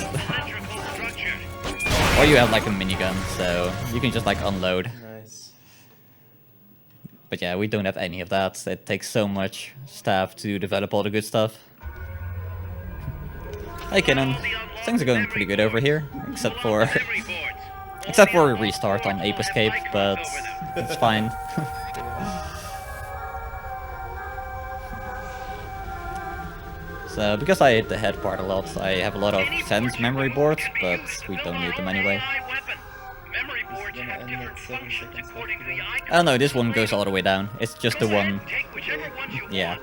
Or you have like a minigun, so you can just like unload. Nice. But yeah, we don't have any of that. It takes so much staff to develop all the good stuff. Hey Kenan, things are going pretty good over here, except for a restart on Ape Escape, but it's fine. So, because I hit the head part a lot, I have a lot of sense memory boards, but we don't need them anyway. Oh no, this one goes all the way down. It's just the one. Yeah.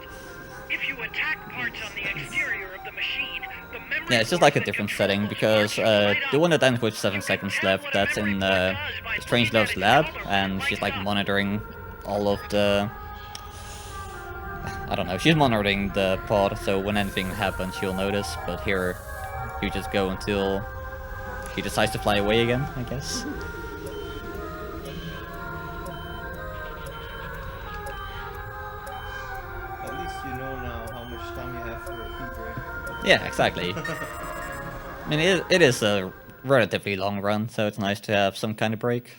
Yeah, it's just like a different setting, because the one that ends with 7 seconds left, that's in Strangelove's lab, and she's like monitoring all of the... I don't know, she's monitoring the pod, so when anything happens she'll notice, but here you just go until he decides to fly away again, I guess. At least you know now how much time you have for a pee break. Yeah, exactly. I mean, it is a relatively long run, so it's nice to have some kind of break.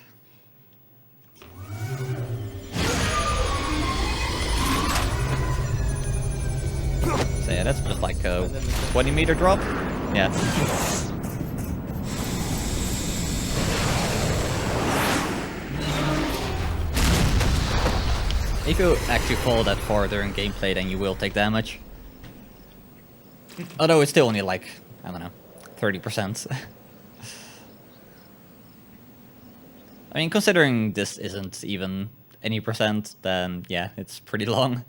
So yeah, that's just like a 20-meter drop. Yeah. If you actually fall that far during gameplay, then you will take damage. Although it's still only like, I don't know, 30%. I mean, considering this isn't even any percent, then yeah, it's pretty long.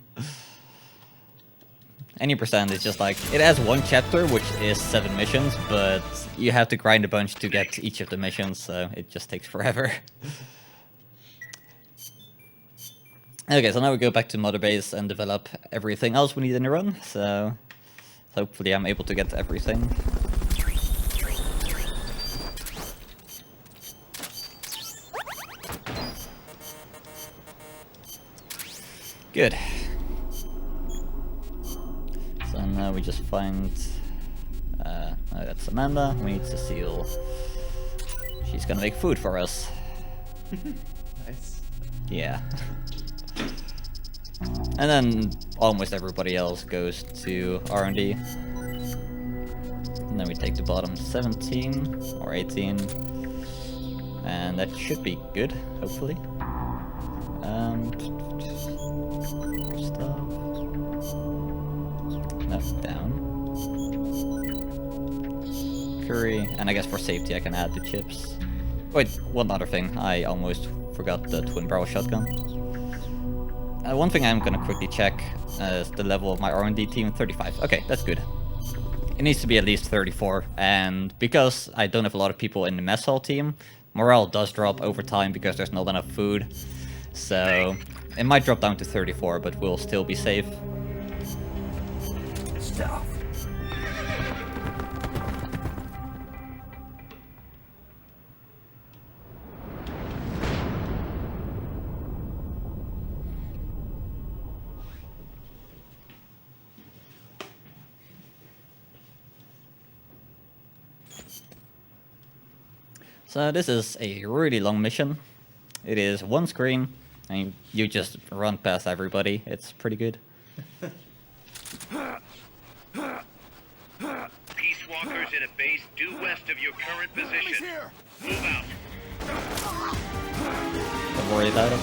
Any percent is just like, it has one chapter, which is 7 missions, but you have to grind a bunch to get each of the missions, so it just takes forever. Okay, so now we go back to Mother Base and develop everything else we need in the run, so hopefully I'm able to get everything. Good. So now we just find... oh, that's Amanda. We need Cecile. She's gonna make food for us. Nice. Yeah. And then almost everybody else goes to R&D. And then we take the bottom 17 or 18. And that should be good, hopefully. Stuff. No, down. Curry, and I guess for safety I can add the chips. Wait, one other thing, I almost forgot the twin barrel shotgun. One thing I'm gonna quickly check is the level of my R&D team, 35. Okay, that's good. It needs to be at least 34, and because I don't have a lot of people in the mess hall team, morale does drop over time because there's not enough food. So it might drop down to 34, but we'll still be safe. Stealth. So this is a really long mission. It is one screen, and you just run past everybody. It's pretty good. Peace walkers in a base due west of your current position. Move out. Don't worry about it.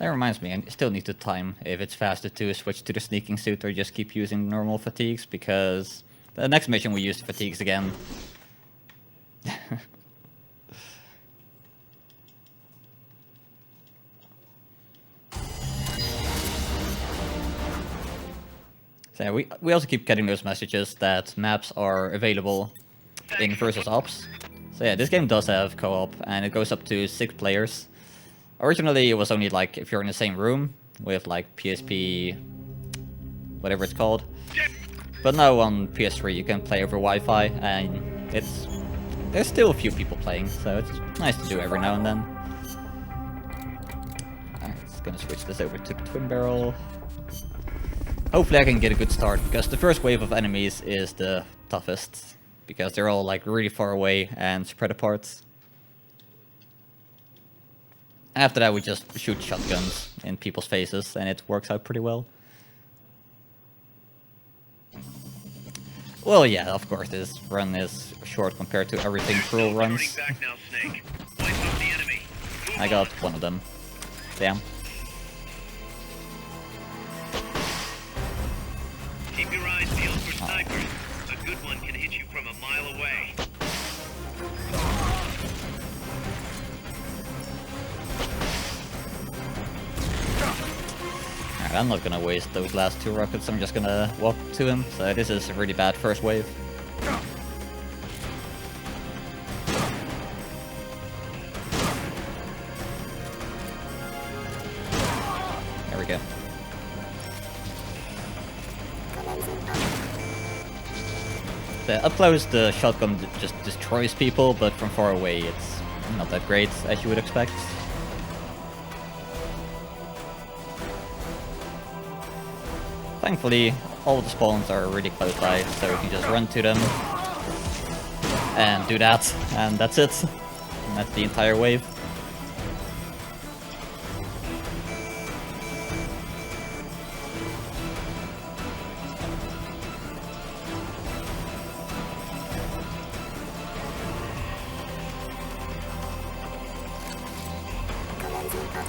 That reminds me, I still need to time if it's faster to switch to the sneaking suit or just keep using normal fatigues, because the next mission we use fatigues again. So yeah, we also keep getting those messages that maps are available in versus ops. So yeah, this game does have co-op, and it goes up to 6 players. Originally, it was only like if you're in the same room with like PSP, whatever it's called. But now on PS3, you can play over Wi-Fi, and there's still a few people playing, so it's nice to do every now and then. Alright, just gonna switch this over to twin barrel. Hopefully I can get a good start, because the first wave of enemies is the toughest, because they're all like really far away and spread apart. After that we just shoot shotguns in people's faces, and it works out pretty well. Well, yeah, of course this run is short compared to everything Cruel runs. Back now, Snake. Wipe out the enemy. I got one of them. Damn. Keep your eyes peeled for snipers. A good one can hit you from a mile away. Alright, I'm not gonna waste those last 2 rockets, I'm just gonna walk to him. So this is a really bad first wave. There we go. Up close, the shotgun just destroys people, but from far away, it's not that great, as you would expect. Thankfully, all the spawns are really close by, so we can just run to them and do that, and that's it. And that's the entire wave.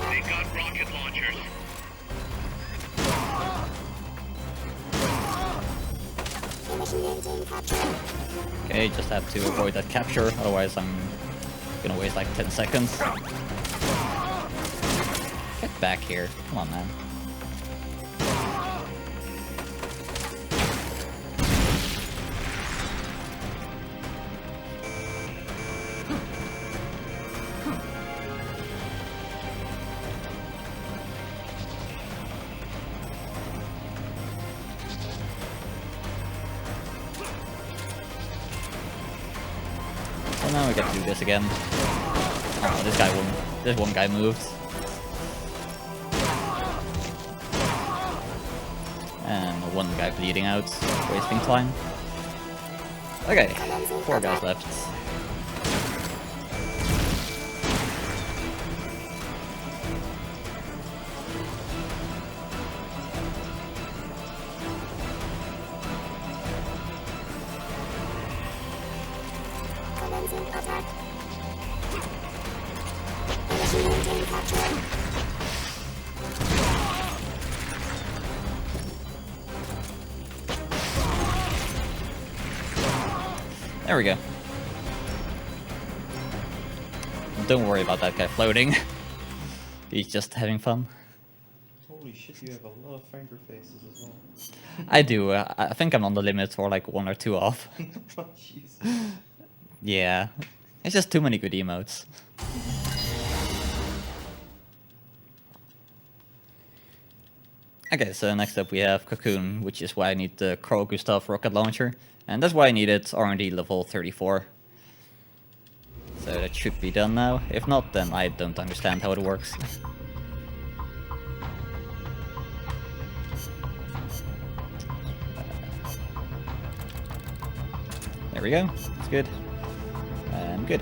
They got rocket launchers. Okay, just have to avoid that capture, otherwise I'm gonna waste like 10 seconds. Get back here, come on man. So now we get to do this again. Oh, this one guy moved. And one guy bleeding out, wasting time. Okay, 4 guys left. There we go. Don't worry about that guy floating. He's just having fun. Holy shit, you have a lot of finger faces as well. I do. I think I'm on the limit for like 1 or 2 off. Oh, jeez. Yeah. It's just too many good emotes. Okay, so next up we have Cocoon, which is why I need the Carl Gustav rocket launcher. And that's why I needed R&D level 34. So that should be done now. If not, then I don't understand how it works. There we go. It's good. And good.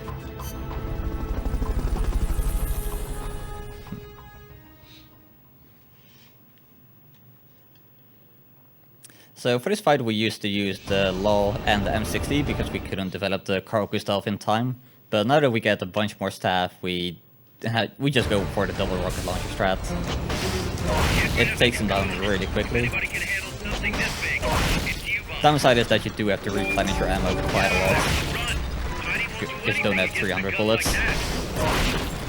So for this fight we used to use the LOL and the M60 because we couldn't develop the Carl Gustav in time. But now that we get a bunch more staff, we we just go for the double rocket launcher strat. It takes him down really quickly. Anybody can handle something this big. It's you, boss. Downside is that you do have to replenish your ammo quite a lot. Run. Tiny won't do Because you don't have anything 300 against a gun bullets. like that.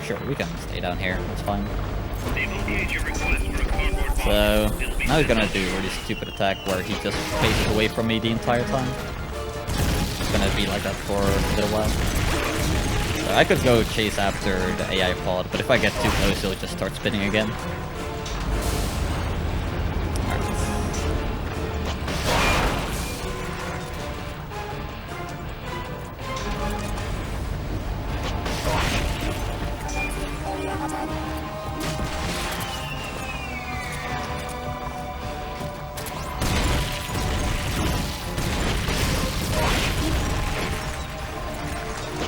Sure, we can stay down here, that's fine. They've okayed your request for a cardboard box. So, It'll be now he's sent gonna out. do a really stupid attack where he just faces away from me the entire time. It's gonna be like that for a little while. So I could go chase after the AI pod, but if I get too close, he'll just start spinning again.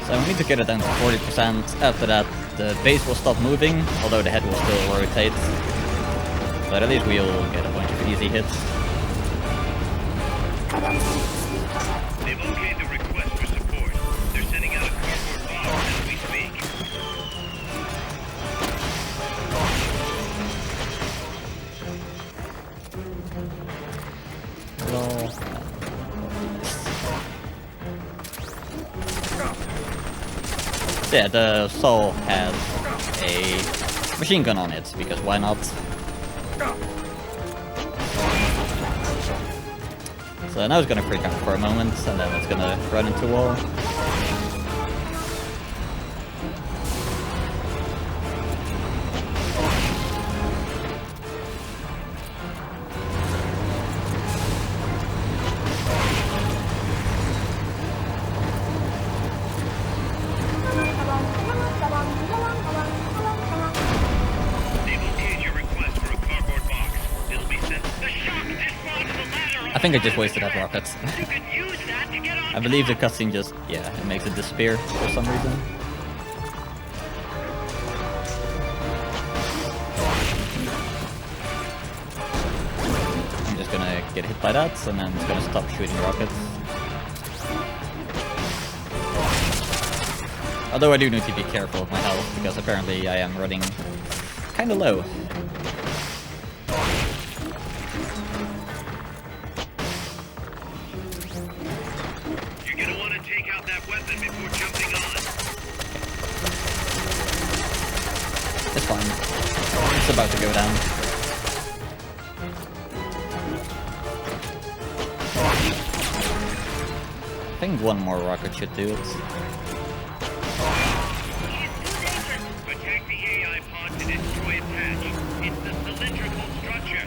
So we need to get it down to 40%. After that, the base will stop moving, although the head will still rotate. But at least we'll get a bunch of easy hits. They've okayed the request for support. They're sending out a cardboard box as we speak. So yeah, the Soul has a machine gun on it, because why not? So now it's gonna freak out for a moment, and then it's gonna run into a wall. They've okayed your request for a cardboard box. It'll be sent. The shock just brought the ladder. I think I just wasted that rocket. You can use that to get on I believe the cutscene just, yeah, it makes it disappear for some reason. I'm just gonna get hit by that, and then it's gonna stop shooting rockets. Although I do need to be careful of my health, because apparently I am running kinda low. You're gonna want to take out that weapon before jumping on. It's fine. It's about to go down. I think one more rocket should do it. Attack the AI pod to destroy its hatch. It's the cylindrical structure.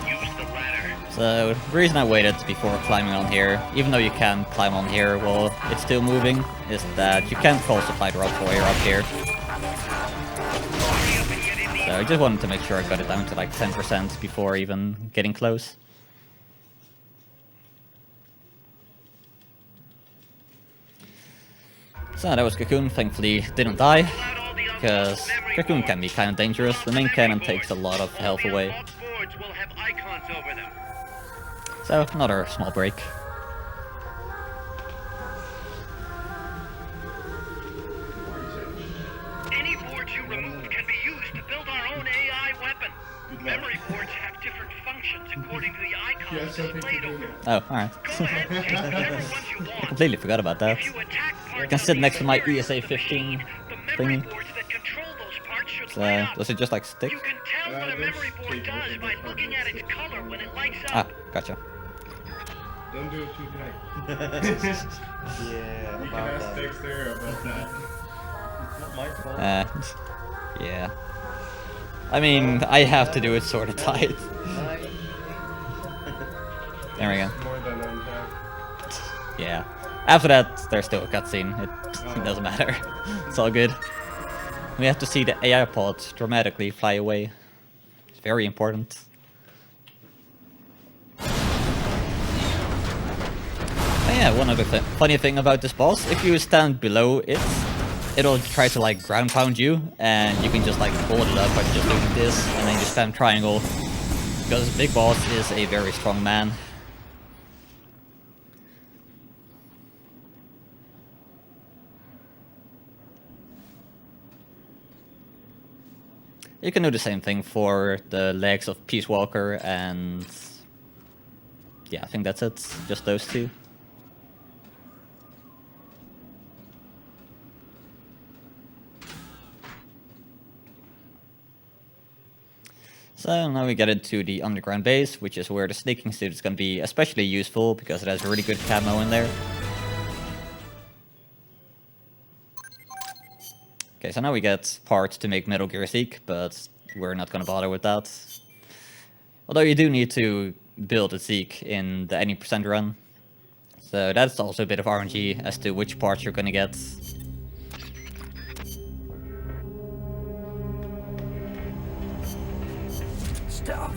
Use the ladder. So, the reason I waited before climbing on here, even though you can climb on here while it's still moving, is that you can't falsify the rock while you're up here. Hurry up and get in the So I just wanted to make sure I got it down to like 10% before even getting close. So that was Cocoon, thankfully didn't die, because Cocoon can be kind of dangerous. The main cannon takes a lot of health away. All boards will have icons over them. So, another small break. Any boards you remove can be used to build our own AI weapon. Memory boards have different functions according to the icons displayed over them. Oh, alright. Go ahead and take whichever ones you I want. completely forgot about that. If you attack parts I can sit of next to my the ESA 15 the memory thingy. boards that control those parts should So, light up. does it just like stick? You can tell what a memory board does by looking at its color when it lights Ah, up. gotcha. Don't do it too tight. Yeah, You can about ask that. Dexter about that. It's not my fault. Yeah. I mean, I have to do it sort of tight. There we go. More than untapped. Yeah. After that, there's still a cutscene. It doesn't matter. It's all good. We have to see the AI pod dramatically fly away. It's very important. Oh yeah, one other funny thing about this boss, if you stand below it, it'll try to like ground pound you, and you can just like hold it up by just doing this, and then you spam triangle, because Big Boss is a very strong man. You can do the same thing for the legs of Peace Walker, and yeah, I think that's it, just those two. So now we get into the underground base, which is where the sneaking suit is going to be especially useful because it has really good camo in there. Okay, so now we get parts to make Metal Gear Zeke, but we're not going to bother with that. Although you do need to build a Zeke in the any % run. So that's also a bit of RNG as to which parts you're going to get. Stuff.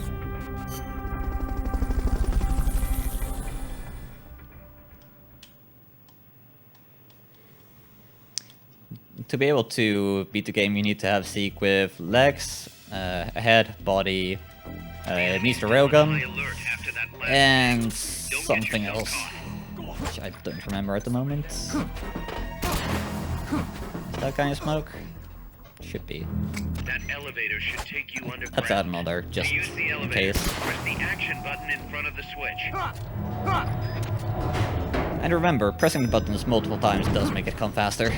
To be able to beat the game, you need to have Zeke with legs, a head, body, it needs the railgun, and something else, which I don't remember at the moment. Is that kind of smoke? Should be. That elevator should take you underground. Let's add another, just To use the in elevator, case. press the action button in front of the switch. And remember, pressing the buttons multiple times does make it come faster.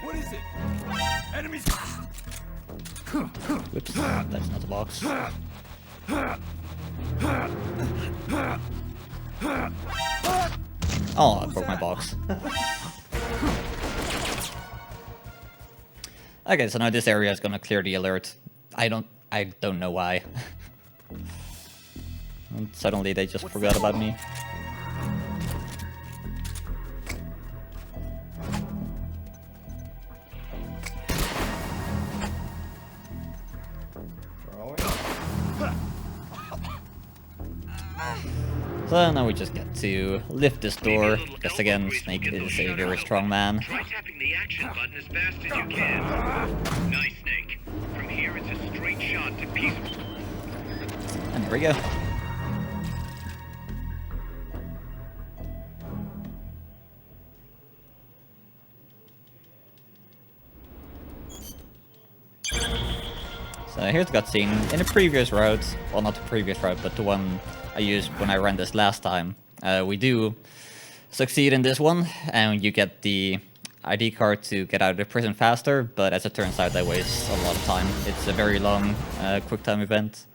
What is it? Enemies! Oops, that's not the box. Oh, I broke my box. Okay, so now this area is gonna clear the alert. I don't know why. And suddenly they just forgot about me. So now we just get to lift this door, because again, Snake is a very strong man. Try tapping the action button as fast as you can. Nice, Snake. From here, it's a straight shot to Peace. And there we go. So here's the cutscene. In the previous route, well not the previous route, but the one I used when I ran this last time, we do succeed in this one, and you get the ID card to get out of the prison faster, but as it turns out that wastes a lot of time. It's a very long quick time event.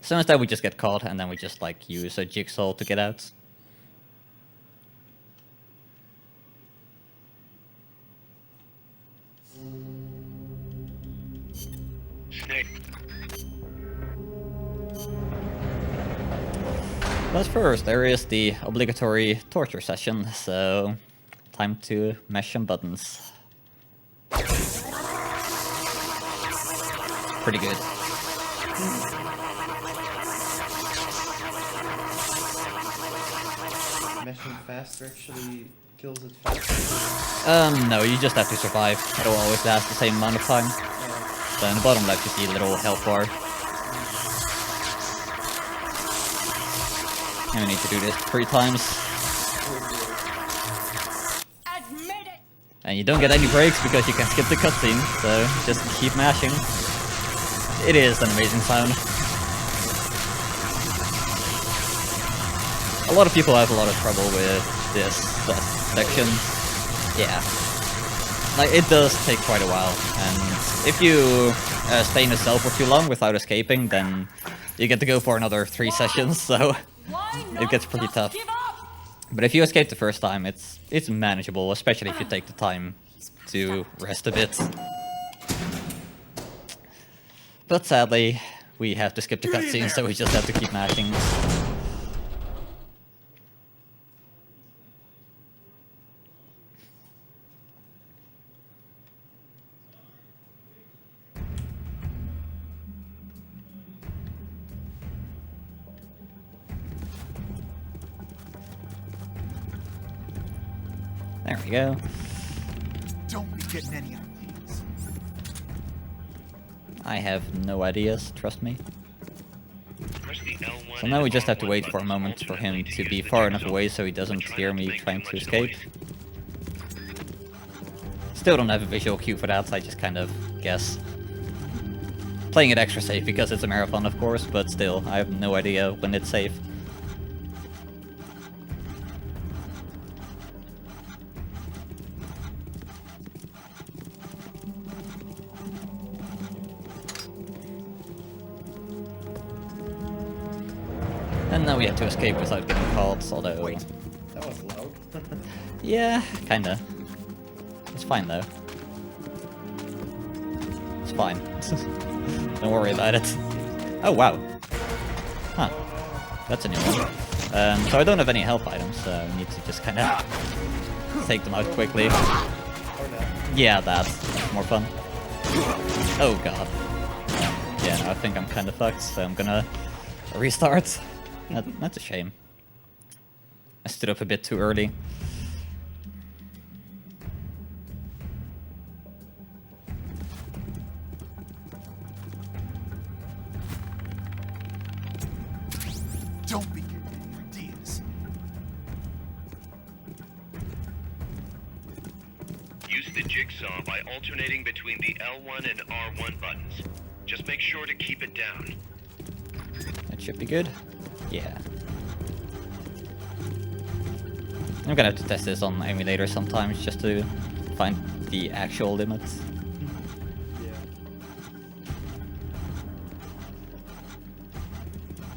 So instead we just get caught, and then we just like use a jigsaw to get out. Snake. But first, there is the obligatory torture session, so time to mash some buttons. Pretty good. Mashing faster actually kills it faster. No, you just have to survive. It'll always last the same amount of time. So in the bottom left you see a little health bar. And we need to do this 3 times. And you don't get any breaks because you can skip the cutscene, so just keep mashing. It is an amazing sound. A lot of people have a lot of trouble with this section. Yeah. Like, it does take quite a while, and if you stay in a cell for too long without escaping, then you get to go for another 3 sessions, so it gets pretty tough. But if you escape the first time, it's manageable, especially if you take the time to rest a bit. But sadly, we have to skip the cutscene, so we just have to keep mashing. There we go. Don't be getting any ideas. I have no ideas, trust me. Press the L1 So now we and just have to R1 wait for a buttons moment for him alternately to be use the far enough jigsaw. away so he doesn't Try hear not to me make trying too to much escape. noise. Still don't have a visual cue for that, so I just kind of guess. Playing it extra safe because it's a marathon, of course, but still, I have no idea when it's safe. And now we have to escape without getting caught, although... Wait, that was loud. Yeah, kinda. It's fine though. It's fine. Don't worry about it. Oh wow. Huh. That's a new one. So I don't have any health items, so I need to just kinda take them out quickly. Or not. Yeah, that's more fun. Oh god. Yeah, no, I think I'm kinda fucked, so I'm gonna restart. That's a shame. I stood up a bit too early. Don't be getting any ideas. Use the jigsaw by alternating between the L1 and R1 buttons. Just make sure to keep it down. That should be good. Yeah. I'm gonna have to test this on emulator sometimes just to find the actual limits. Yeah.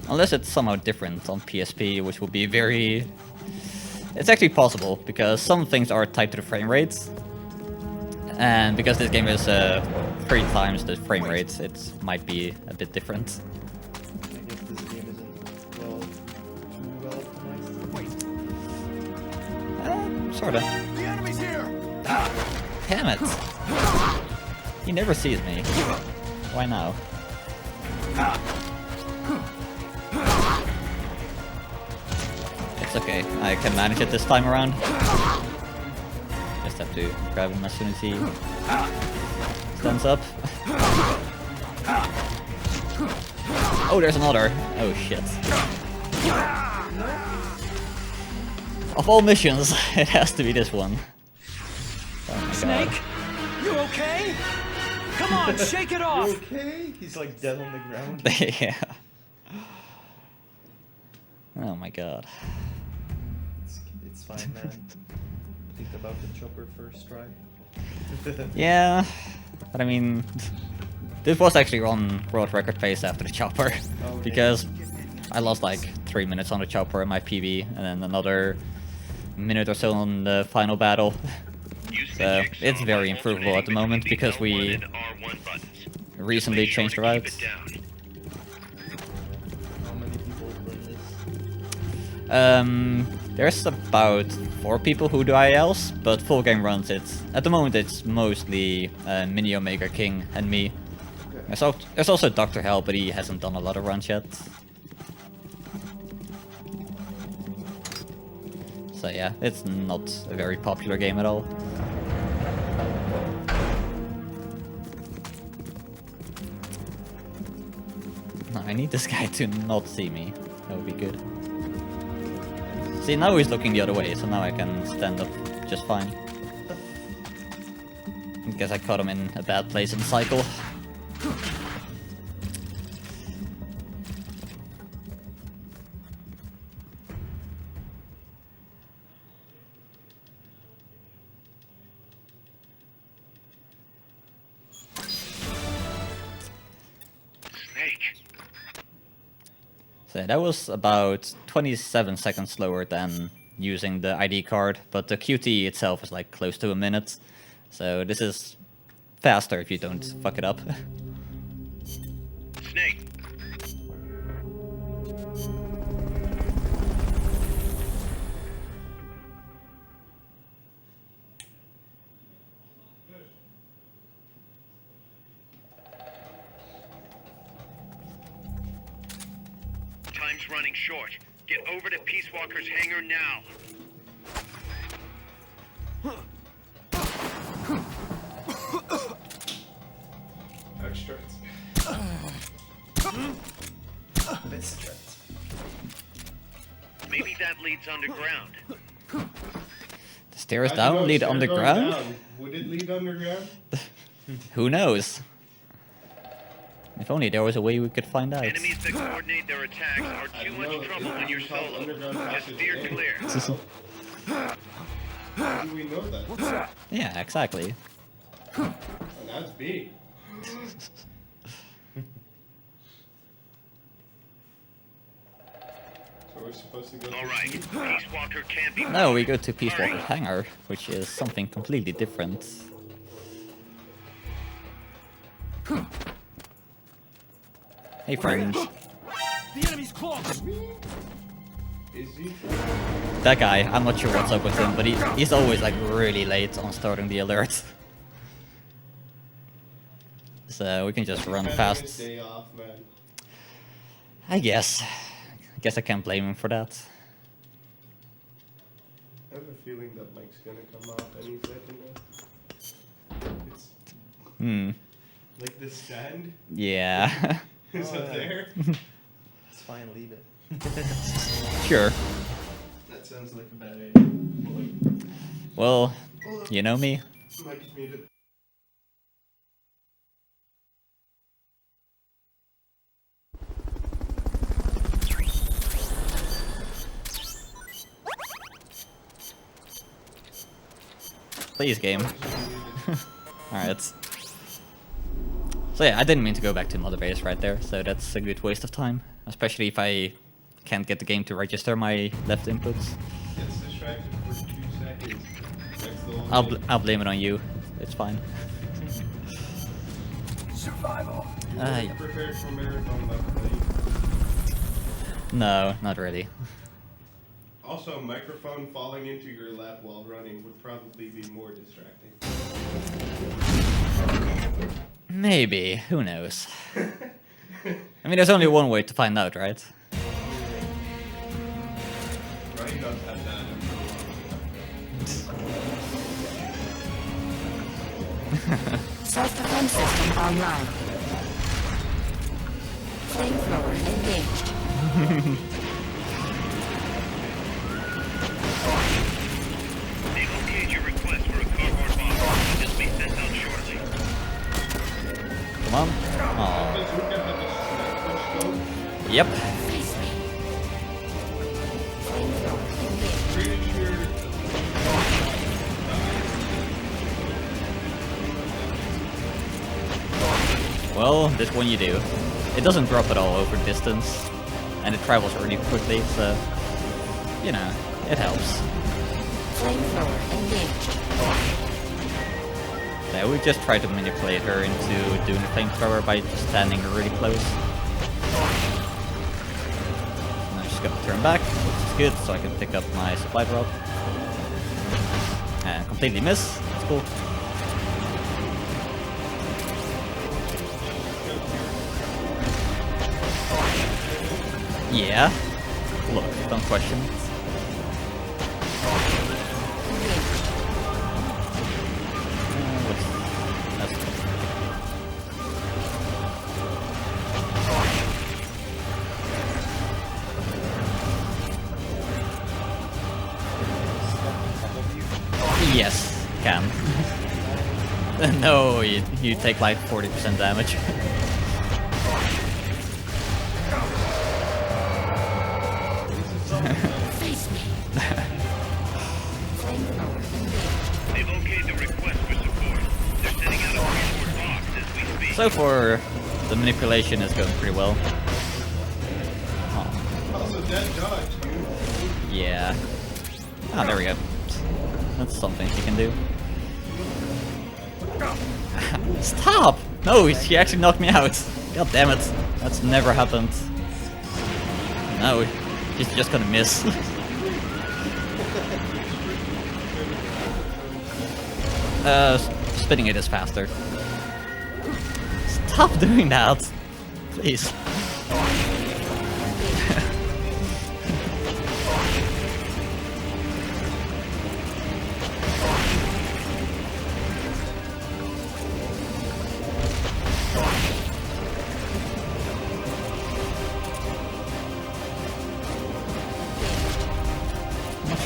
Unless it's somehow different on PSP, which would be very... It's actually possible, because some things are tied to the frame rates. And because this game is 3 times the frame rates, it might be a bit different. I guess this game isn't too well optimized. Wait. Sorta. The enemy's here! Damn it! He never sees me. Why now? It's okay, I can manage it this time around. Just have to grab him as soon as he stands up. Oh, there's another. Oh shit. Of all missions, it has to be this one. Oh my Snake? god. You okay? Come on, shake it You off! okay? He's like dead on the ground. Yeah. Oh my god. It's fine, man. Think about the chopper first try. Yeah, but I mean, this was actually on world record pace after the chopper, Oh, because I lost like 3 minutes on the chopper in my PB, and then another minute or so on the final battle. Use the So jigsaw it's very by improvable at the alternating moment between because the L1 we and R1 buttons. recently Make sure changed to the keep routes. it down. How many people play this? There's about 4 people who do ILs, but full game runs at the moment it's mostly Mini Omega King and me. Okay. There's also Dr. Hell, but he hasn't done a lot of runs yet. So yeah, it's not a very popular game at all. No, I need this guy to not see me. That would be good. See, now he's looking the other way, so now I can stand up just fine. I guess I caught him in a bad place in the cycle. Snake. So that was about 27 seconds slower than using the ID card, but the QT itself is like close to a minute. So this is faster if you don't fuck it up. Snake. Time's running short. Get over to Peace Walker's hangar now. Extract. Distract. Maybe that leads underground. The stairs I don't know, down lead stairs going underground? down. Would it lead underground? Who knows? If only there was a way we could find out. Enemies that coordinate their attacks are I too don't much know, trouble if when you're you call solo. underground Just passages steer in. clear. How do we know that? Yeah, exactly. And that's big. So we're supposed to go to Alright, sleep? Peace Walker can't be No, we go to Peace Hurry. Walker's hangar, which is something completely different. Hey friends. The enemy's close. Is he? That guy, I'm not sure what's up with him, but he's always like really late on starting the alert. So we can just run Having his past. day off, man. I guess. I guess I can't blame him for that. I have a feeling that Mike's gonna come off any second now. It's Hmm. like the stand Yeah. is Oh, up yeah. there. It's fine, leave it. Sure. That sounds like a bad idea. Well, you know me. Mike's muted. Please, game. Alright. So yeah, I didn't mean to go back to Mother Base right there, so that's a good waste of time. Especially if I can't get the game to register my left inputs. Gets distracted for 2 seconds. That's the whole I'll, thing. I'll blame it on you. It's fine. Survival. Yeah. Prepared for marathon left, buddy. No, not really. Also, a microphone falling into your lap while running would probably be more distracting. Maybe. Who knows? I mean, there's only one way to find out, right? Running does have that. Self-defense system online. Flamethrower engaged. They've okayed your request for a cardboard box. This will be sent out shortly. Come on. Aw. Does Luca have a sniper scope? Yep. Face me. Flamethrower engaged. Pretty sure. Well, this one you do. It doesn't drop at all over distance, and it travels really quickly, so, you know, it helps. Flamethrower engaged. Yeah, we just tried to manipulate her into doing the flamethrower by just standing really close. And I'm just gonna turn back, which is good, so I can pick up my supply drop. And completely miss. That's cool. Yeah. Look, don't question. That's yes, can. No, you take like 40% damage. Face me. Flamethrower engaged. They've okayed the request for support. They're sending out a cardboard box as we speak. So far, the manipulation is going pretty well. Oh, Also, dead dodge, dude. yeah. Ah, there we go. That's something she can do. Stop! No, she actually knocked me out. God damn it. That's never happened. No, she's just gonna miss. Spinning it is faster. Stop doing that! Please.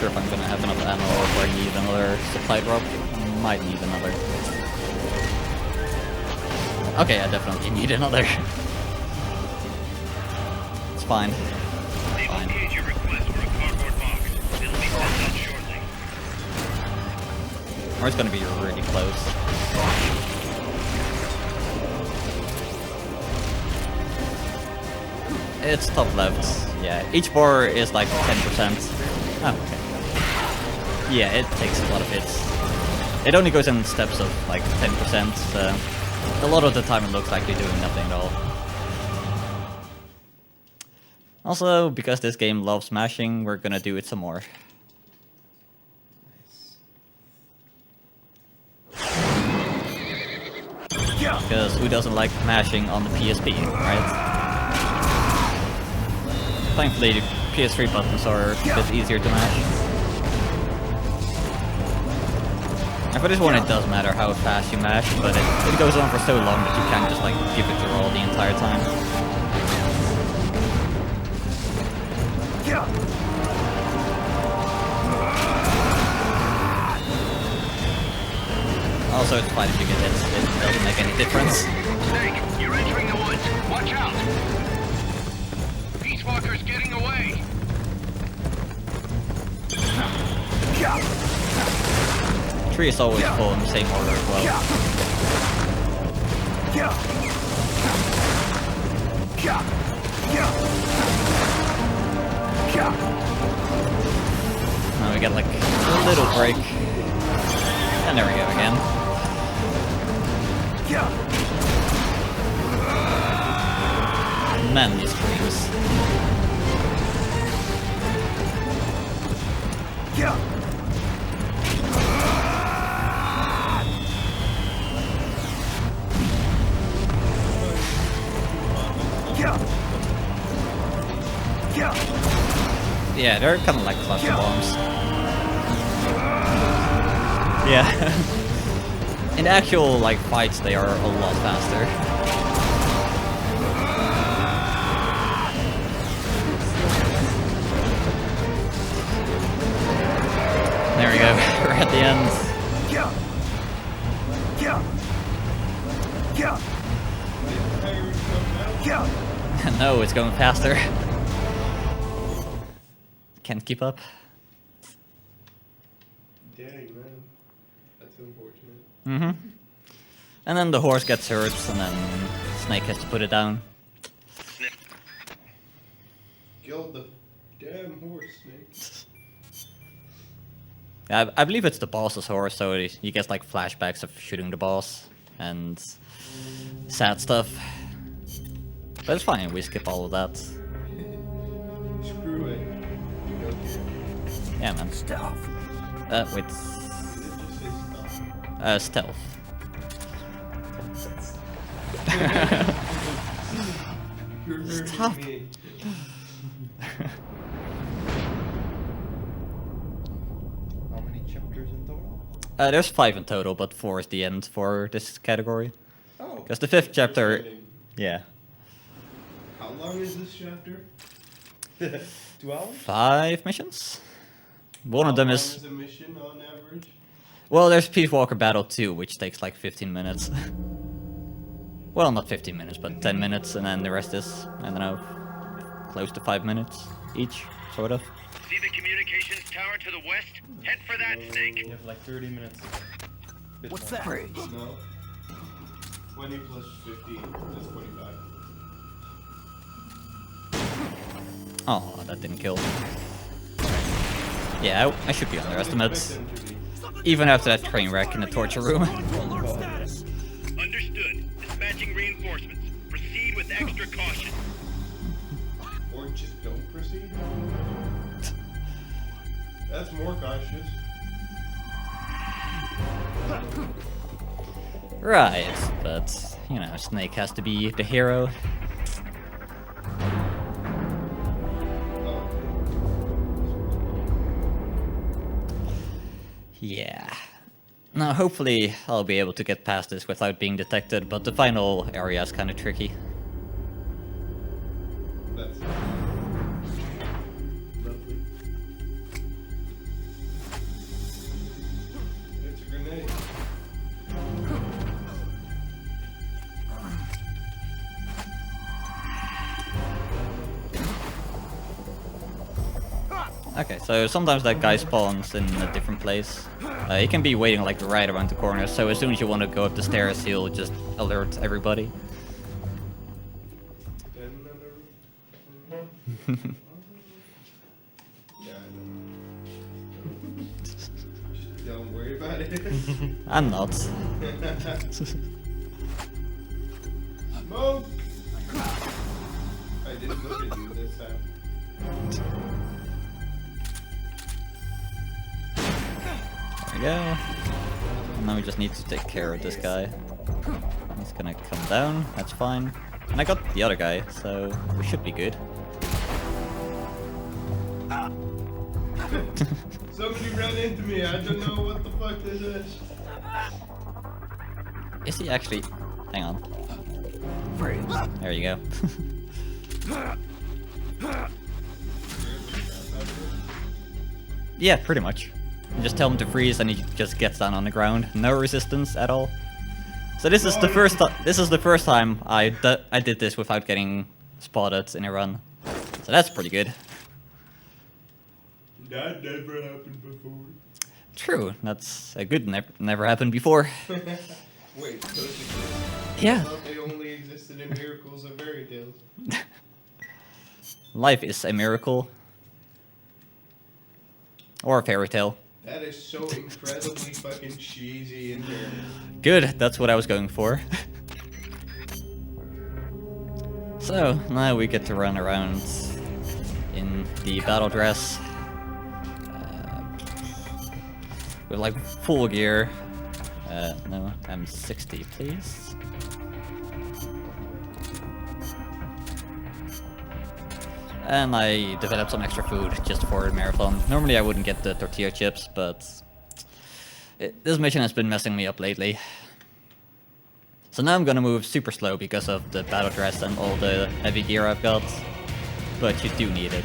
sure if I'm gonna have enough ammo or if I need another supply drop. Might need another. Okay, I definitely need another. It's fine. They've okayed your request for a cardboard box. It'll be sent out shortly. Or it's gonna be really close. It's top left. Yeah, each bar is like 10%. Oh, okay. Yeah, it takes a lot of hits. It only goes in steps of like 10%, so a lot of the time it looks like you're doing nothing at all. Also, because this game loves smashing, we're gonna do it some more. Because who doesn't like mashing on the PSP, right? Thankfully, the PS3 buttons are a bit easier to mash. And for this one, it does matter how fast you mash, but it goes on for so long that you can't just like give it your all the entire time. Also, it's fine if you get hit. It doesn't make any difference. Snake, you're entering the woods. Watch out! Peace Walker's getting away. Tree is always full in the same order as well. Now we get like a little break. And there we go again. Man, these screams. Yeah, they're kind of like cluster bombs. Yeah. In actual like fights, they are a lot faster. There we go. We're at the end. No, it's going faster. Can't keep up. Dang, man. That's unfortunate. Mm-hmm. And then the horse gets hurt, and then Snake has to put it down. Killed the damn horse, Snake. I believe it's the boss's horse, so you get like flashbacks of shooting the boss and sad stuff. But it's fine, we skip all of that. Screw it. You don't care. Yeah, man. Stealth. Wait. Did it just say stop? Stealth. You're hurting Stop. me. How many chapters in total? There's 5 in total, but 4 is the end for this category. Oh. Because the 5th chapter... Yeah. How long is this chapter? 2 hours? 5 missions? One of them How is... long is a mission on average? Well, there's Peace Walker Battle 2, which takes like 15 minutes. Well, not 15 minutes, but 10 minutes, and then the rest is, I don't know, close to 5 minutes each, sort of. See the communications tower to the west? Head for that, Snake. You have like 30 minutes. Bit What's more. that? No. 20 plus 15. That's 25. Oh, that didn't kill. Yeah, I should be underestimated. Even after that train wreck in the torture room. Understood. Dispatching reinforcements. Proceed with extra caution. Or just don't proceed. That's more cautious. Right, but, you know, Snake has to be the hero. Yeah. Now, hopefully I'll be able to get past this without being detected, but the final area is kind of tricky. That's lovely. Okay, so sometimes that guy spawns in a different place. He can be waiting like right around the corner, so as soon as you want to go up the stairs, he'll just alert everybody. Yeah, I know. Don't worry about it. I'm not. Smoke! I didn't look at you this time. There we go. And now we just need to take care of this guy. He's gonna come down, that's fine. And I got the other guy, so we should be good. Somebody ran into me, I don't know what the fuck this is. Is he actually... Hang on. There you go. Yeah, pretty much. You just tell him to freeze and he just gets down on the ground. No resistance at all. So this is the first time I did this without getting spotted in a run. So that's pretty good. That never happened before. True, that's a good never happened before. Wait, those Yeah. I thought they only existed in miracles and fairy tales. Life is a miracle. Or a fairy tale. That is so incredibly fucking cheesy and dirty. Good, that's what I was going for. So, now we get to run around in the battle dress. With like full gear. No, I'm 60, please. And I developed some extra food just for the marathon. Normally I wouldn't get the tortilla chips, but this mission has been messing me up lately. So now I'm gonna move super slow because of the battle dress and all the heavy gear I've got. But you do need it.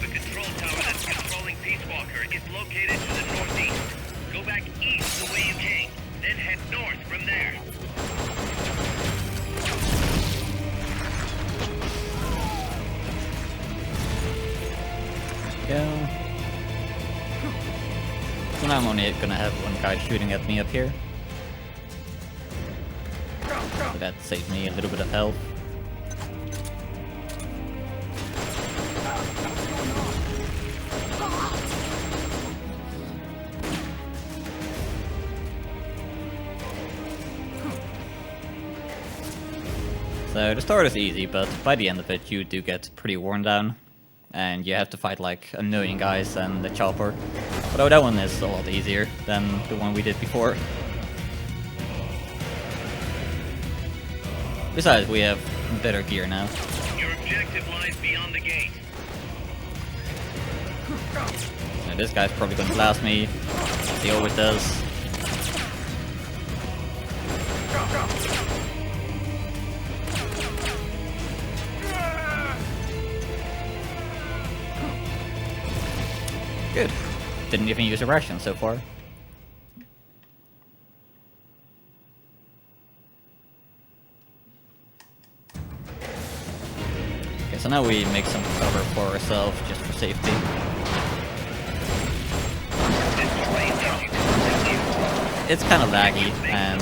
The control tower that's controlling Peace Walker is located to the northeast. Go back east the way you came, then head north from there. Go. So now I'm only gonna have one guy shooting at me up here. So that saved me a little bit of health. So the start is easy, but by the end of it you do get pretty worn down. And you have to fight like a million guys and the chopper. Although that one is a lot easier than the one we did before. Besides, we have better gear now. Your objective lies beyond the gate. So this guy's probably gonna blast me. He always does. Good. Didn't even use a ration so far. Okay, so now we make some cover for ourselves just for safety. It's kind of laggy and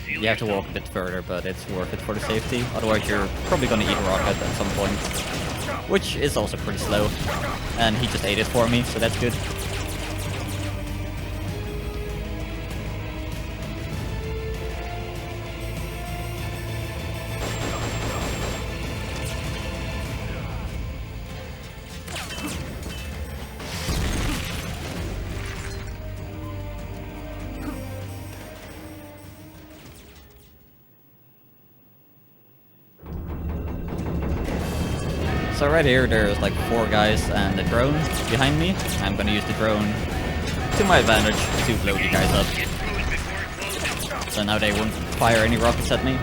you have to walk a bit further, but it's worth it for the safety. Otherwise you're probably gonna eat a rocket at some point. Which is also pretty slow. And he just ate it for me, so that's good. So right here, there's like 4 guys and a drone behind me. I'm gonna use the drone to my advantage to blow the guys up. So now they won't fire any rockets at me.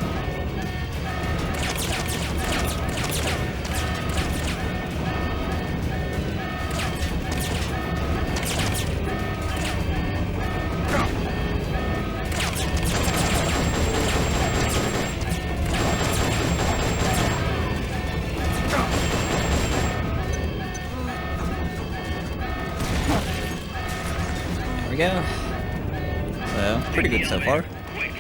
go. So, pretty good so far. Quick.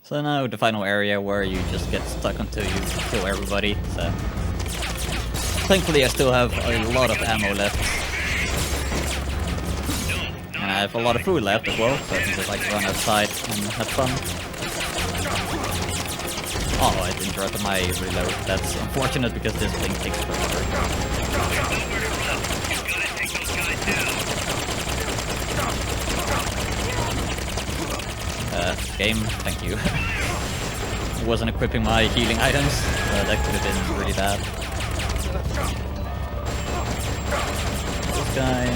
So now the final area where you just get stuck until you kill everybody. So thankfully I still have a lot of ammo left. And I have a lot of food left as well, so I can just like run outside and have fun. Oh, I interrupted my reload. That's unfortunate because this thing takes forever. Game, thank you. Wasn't equipping my healing items, that could have been really bad. This guy.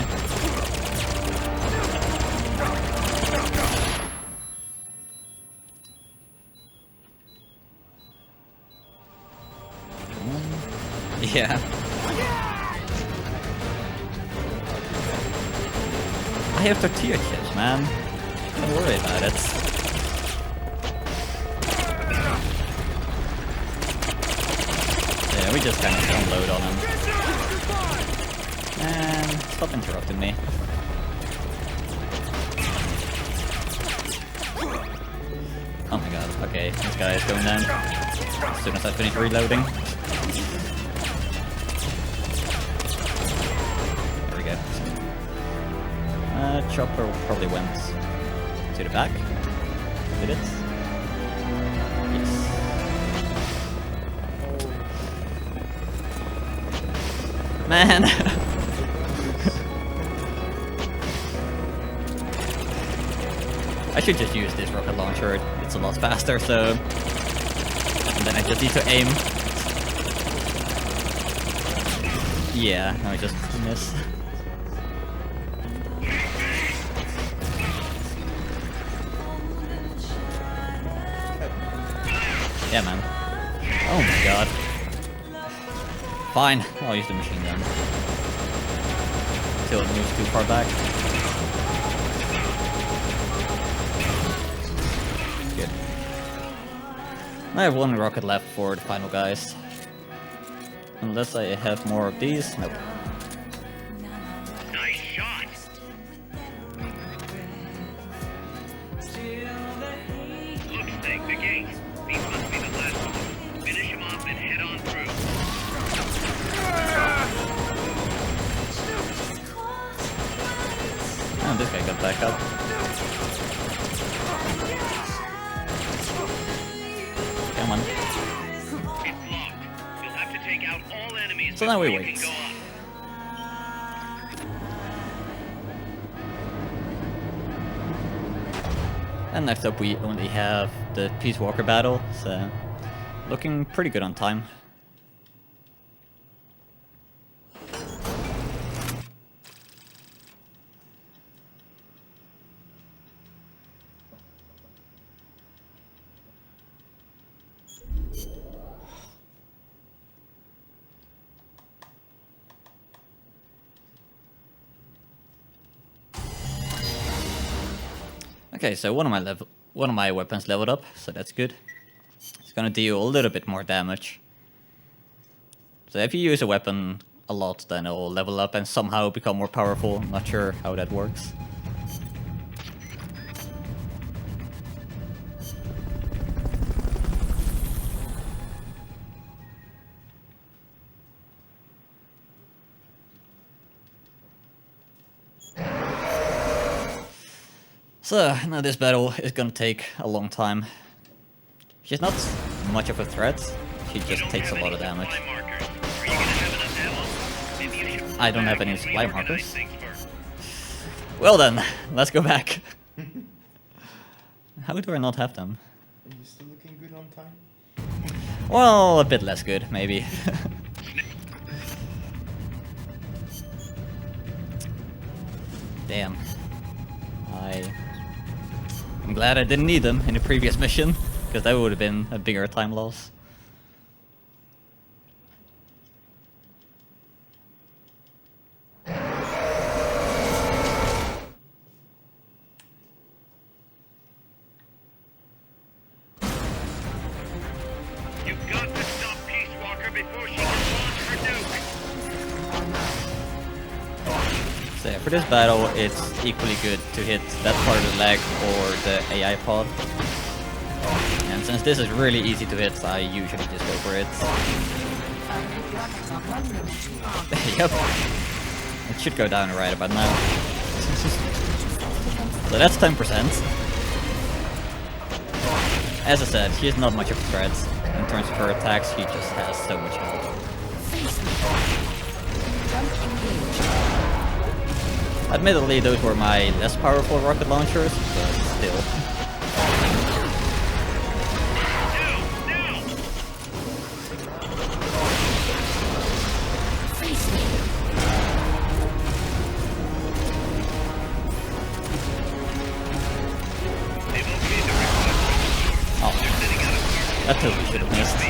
Yeah. I have tortilla chips, man. Don't worry about it. Yeah, we just kind of unload on him. And stop interrupting me. Oh my god, okay, this guy is going down as soon as I finish reloading. There we go. Chopper probably went to the back. Did it? Yes. Man! I should just use this rocket launcher, it's a lot faster, so... And then I just need to aim. Yeah, no, I just miss. Yeah, man. Oh my god. Fine, I'll use the machine gun. Until it moves too far back. Good. I have one rocket left for the final guys. Unless I have more of these. Nope. Nice shot. Looks like the gate. These must be the last one. Finish him off and head on through. Oh, this guy got back up. Come on. It's locked. You'll have to take out all enemies So now we before you wait. can go up. And next up we only have the Peace Walker battle, so looking pretty good on time. Okay, so one of my weapons leveled up, so that's good. It's gonna deal a little bit more damage. So if you use a weapon a lot, then it'll level up and somehow become more powerful. I'm not sure how that works. So, now this battle is gonna take a long time. She's not much of a threat, she just takes a lot of damage. I don't have any supply markers. Well then, let's go back. How do I not have them? Are you still looking good on time? Well, a bit less good, maybe. Damn. I'm glad I didn't need them in the previous mission, because that would have been a bigger time loss. So yeah, for this battle, it's equally good to hit that part of the leg or the AI pod. And since this is really easy to hit, I usually just go for it. Yep. It should go down right about now. So that's 10%. As I said, she is not much of a threat. In terms of her attacks, she just has so much health. Admittedly, those were my less powerful rocket launchers, but still. That totally should have missed.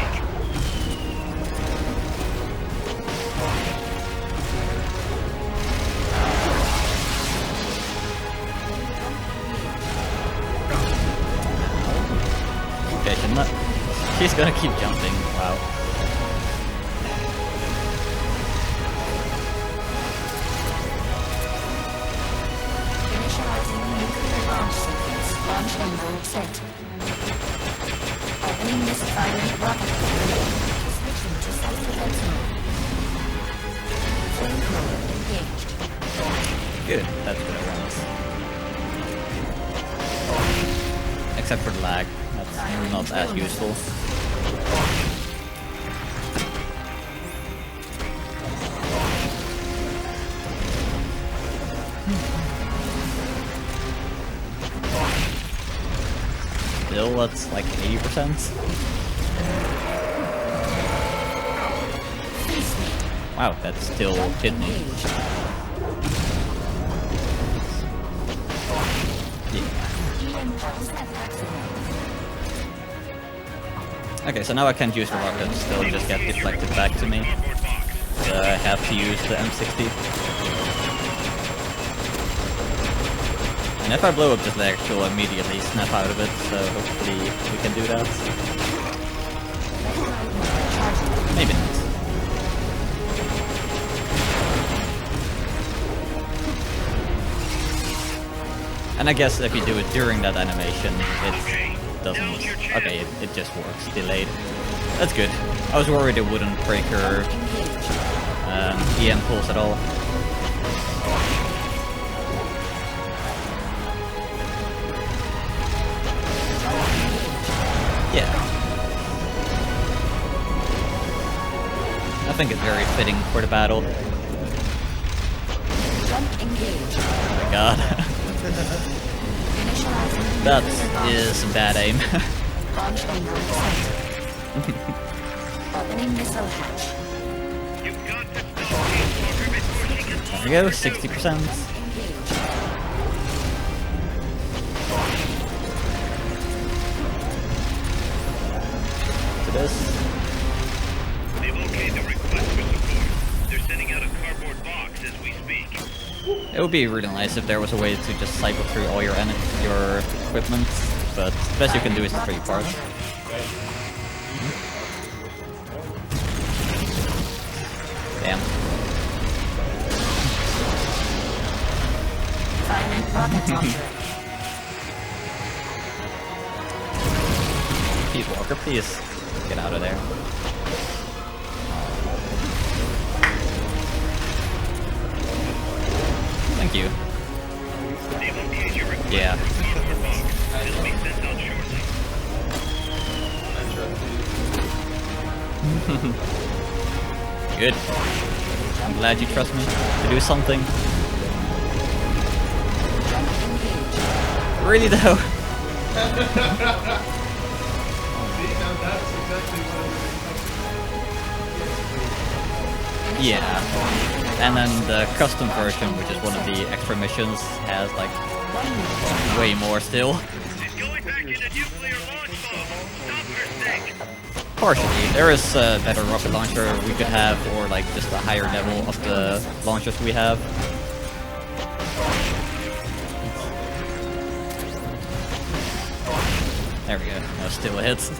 Okay, she's gonna keep jumping. Wow. Initializing nuclear launch sequence. Launch envelope set. Opening misfiring rocket control. Switching to self-defense mode. Flamethrower engaged. Good, that's what I want. Except for the lag, that's not as useful. Still, that's like 80%. Wow, that still hit me. Yeah. Okay, so now I can't use the rockets, they'll just get deflected back to me. So I have to use the M60. And if I blow up this leg, she'll immediately snap out of it, so hopefully we can do that. Maybe not. And I guess if you do it during that animation, it doesn't... Okay, it just works, delayed. That's good. I was worried it wouldn't break her EM pulse at all. Yeah. I think it's very fitting for the battle. Oh my god. That is bad aim. Opening missile hatch. There we go, 60%. To this. They've okayed the request for support. They're sending out a cardboard box as we speak. It would be really nice if there was a way to just cycle through all your equipment, but the best you can do is the 3 parts. Damn. Peace Walker, please get out of there. Thank you. Yeah. Good. I'm glad you trust me to do something. Really though? Yeah. And then the custom version, which is one of the extra missions, has like way more still. Partially. There is a better rocket launcher we could have, or like just a higher level of the launchers we have. There we go. No, still a hit.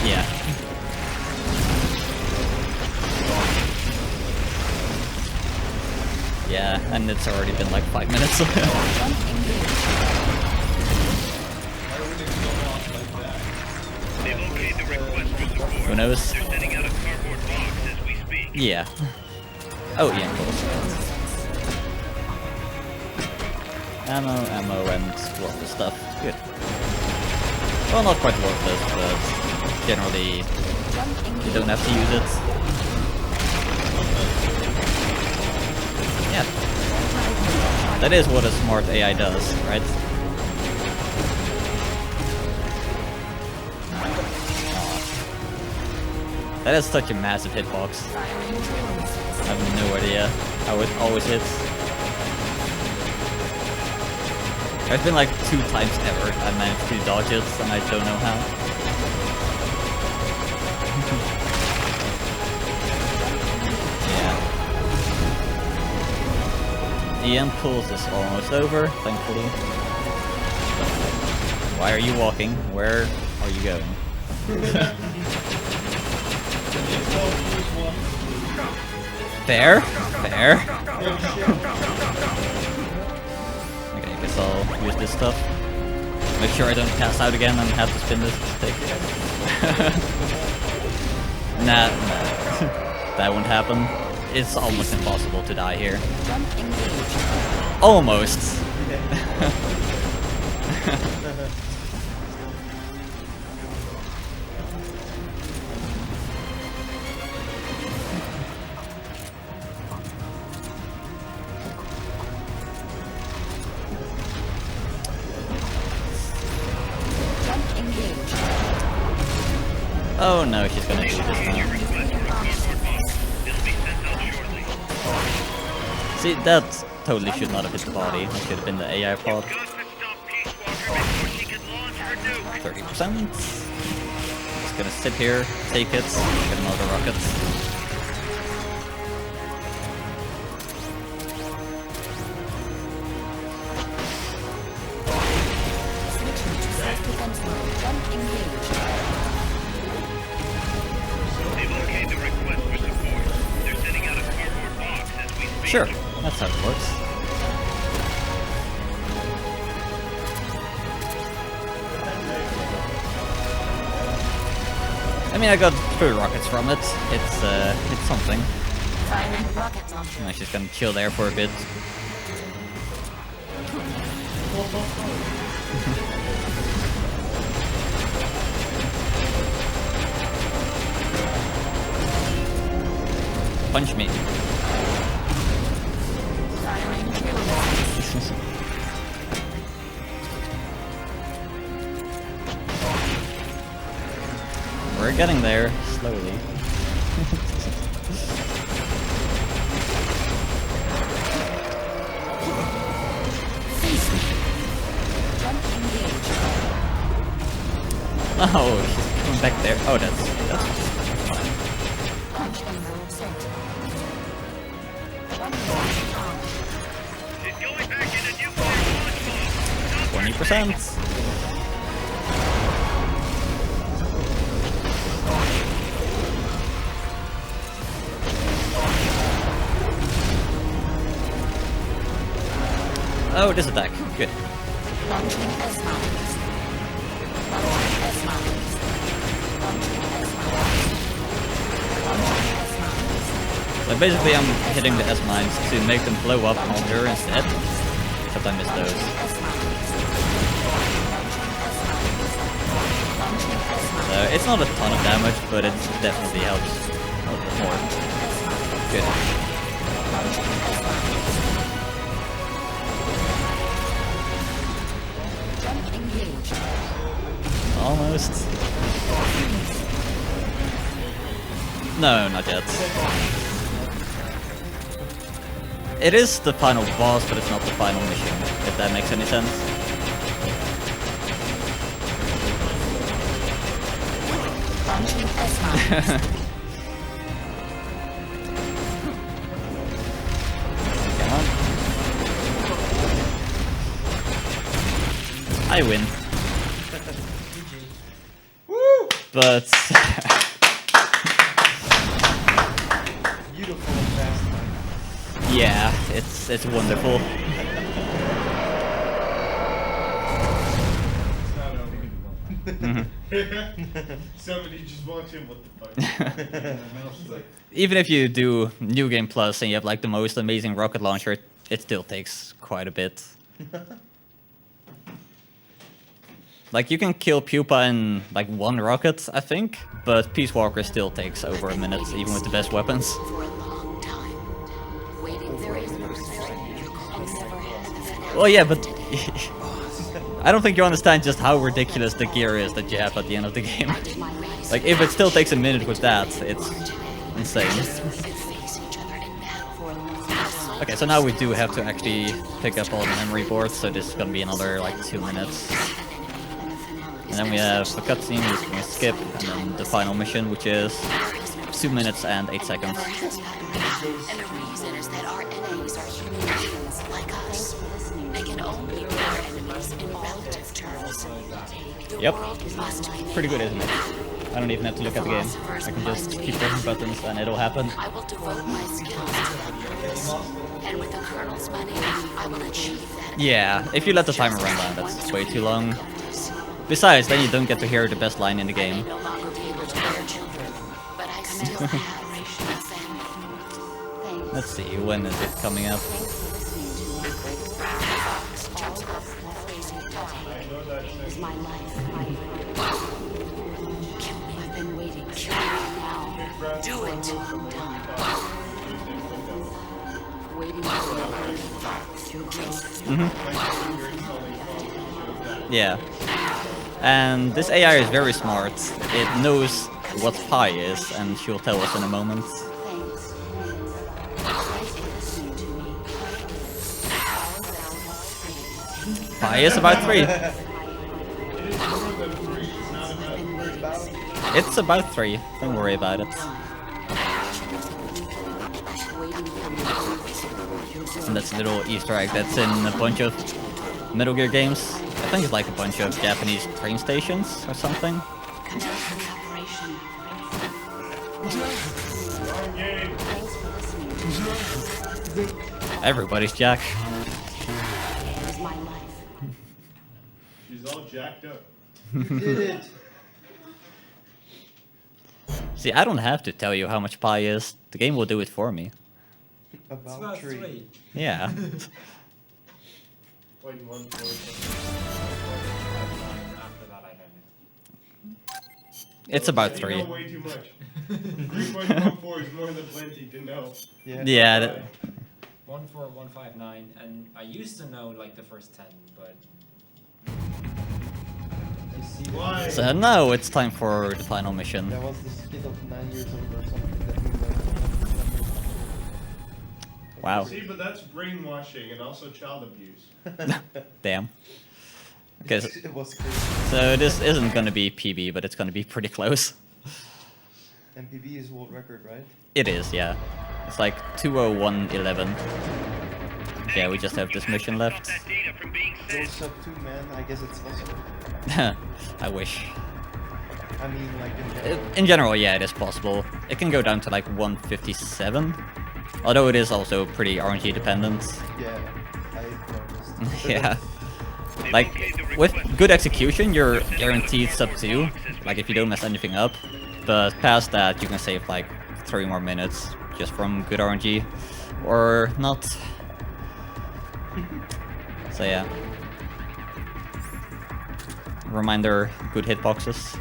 Yeah. Yeah, and it's already been like 5 minutes. Jump engaged. Why would it go off like that? They've okayed the request for support. Who knows? They're sending out a cardboard box as we speak. Yeah. Oh, yeah, of course. Ammo, and worthless stuff. Good. Well, not quite worthless, but generally Jump you engaged. don't have to use it. Yeah. That is what a smart AI does, right? That is such a massive hitbox. I have no idea how it always hits. There's been like 2 times ever I managed to dodge it, and I don't know how. Yeah. The end pulse is almost over, thankfully. Why are you walking? Where are you going? Fair? Fair? Okay, I guess I'll use this stuff. Make sure I don't pass out again and have to spin this stick. Nah. That won't happen. It's almost impossible to die here. Jump engaged. Almost. Jump engaged. Oh no, she's gonna do this now. See, that totally should not have hit the body. That should have been the AI pod. 30%. Just gonna sit here, take it, get another rocket. Switching to self-defense mode. Jump engaged. They've okayed the request for support. They're sending out a cardboard box as we speak. Sure, that's how it works. I mean, I got 3 rockets from it. It's something. Firing rocket launcher. I'm just gonna chill there for a bit. Punch me. Firing kill. We're getting there, slowly. Jump engaged. Oh, she's coming back there. Oh, that's fine. Launch emerald set. Jump engaged on. It's going back into nuclear launch mode. 20%. Oh, this attack. Good. Launching S-mines. Launching S-mines. Launching S-mines. Launching S-mines. So basically I'm hitting the S-mines to make them blow up on her instead. Except I missed those. So it's not a ton of damage, but it definitely helps a little bit more. Good. Jump engaged. Almost. No, not yet. It is the final boss, but it's not the final mission, if that makes any sense. Launching S-mines. Come on. I win. But Beautiful and fast. yeah, it's wonderful. It's not over. Somebody just walks in, what the fuck? Even if you do New Game Plus and you have like the most amazing rocket launcher, it still takes quite a bit. Like you can kill Pupa in like 1 rocket, I think, but Peace Walker still takes over a minute, even with the best weapons. For a long time. Waiting for a mercy. And never had a finale. Well, yeah, but I don't think you understand just how ridiculous the gear is that you have at the end of the game. Like, if it still takes a minute with that, it's insane. Okay, so now we do have to actually pick up all the memory boards, so this is gonna be another like 2 minutes. And then we have a cutscene which we're gonna skip, and then the final mission, which is 2 minutes and 8 seconds. And the reason is that our enemies are human beings like us. They can only be our enemies in relative terms. The Yep. world must be Pretty good, isn't it? I don't even have to look at the game. I can just keep pressing buttons and it'll happen. I will devote my skills to that purpose. And with the Colonel's money, I will achieve that. Yeah, if you let the timer run down, that's way too long. Besides, then you don't get to hear the best line in the game. No longer be able to bear children, but I still have a family. Let's see, when is it coming up? Is my life. Kill me. I've been waiting. Kill me now. Do it. Waiting for your growth. Yeah. And this AI is very smart. It knows what pi is, and she'll tell us in a moment. Thanks. Listening to me. Pi is about 3. It's about 3. Don't worry about it. And that's a little Easter egg that's in a bunch of Metal Gear games. I think it's like a bunch of Japanese train stations or something. Everybody's Jack. She's all jacked up. You did it! See, I don't have to tell you how much pi is. The game will do it for me. About 3. Yeah. Like 1 4. After that, I don't know. It's about You 3. know way too much. 3.14 is more than plenty to know. Yeah. 14159, and I used to know like the first 10, but You see Why? So now it's time for the final mission. There was this kid of 9 years old or something that we learned. Wow. See, but that's brainwashing and also child abuse. Damn. Okay, so, It was crazy. so this isn't gonna be PB, but it's gonna be pretty close. MPB is world record, right? It is, yeah. It's like 2:01:11. Yeah, we just have this mission left. That data from being Go sent. sub 2, man. I guess it's possible. I wish. I mean, like in general. In general, yeah, it is possible. It can go down to like 157. Although it is also pretty RNG dependent. Yeah, I noticed. Yeah. Like, with good execution, you're guaranteed sub 2. Like, if you don't mess anything up. But past that, you can save like 3 more minutes just from good RNG. Or not. So yeah. Reminder, good hitboxes.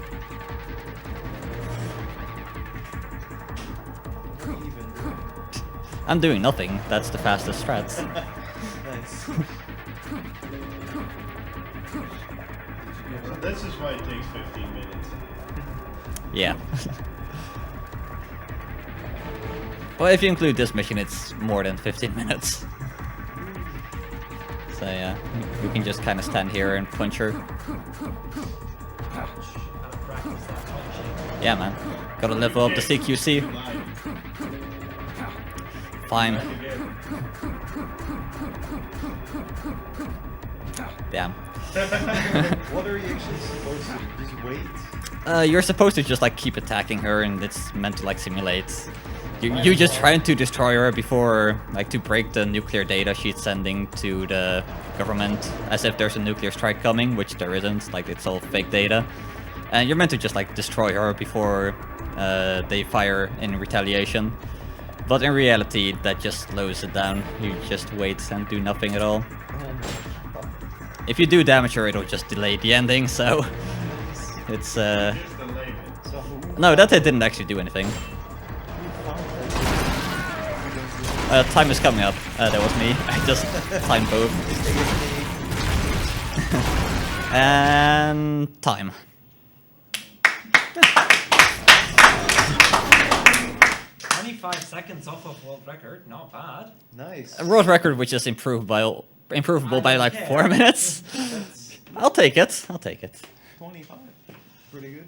I'm doing nothing. That's the fastest strat. Nice. So this is why it takes 15 minutes. Yeah. Well, if you include this mission, it's more than 15 minutes. So yeah, we can just kind of stand here and punch her. Yeah, man. Gotta level up the CQC. Fine. Damn. What are you actually supposed to do? Just wait? You're supposed to just like keep attacking her, and it's meant to like simulate You just trying to destroy her before, like, to break the nuclear data she's sending to the government, as if there's a nuclear strike coming, which there isn't. Like, it's all fake data, and you're meant to just like destroy her before they fire in retaliation. But in reality, that just slows it down. You just wait and do nothing at all. If you do damage her, it'll just delay the ending. So it's no, that hit didn't actually do anything. Time is coming up. That was me. I just timed both. And time. Seconds off of world record, not bad. Nice. A world record which is improvable by like 4 minutes. I'll take it. I'll take it. 25. Pretty good.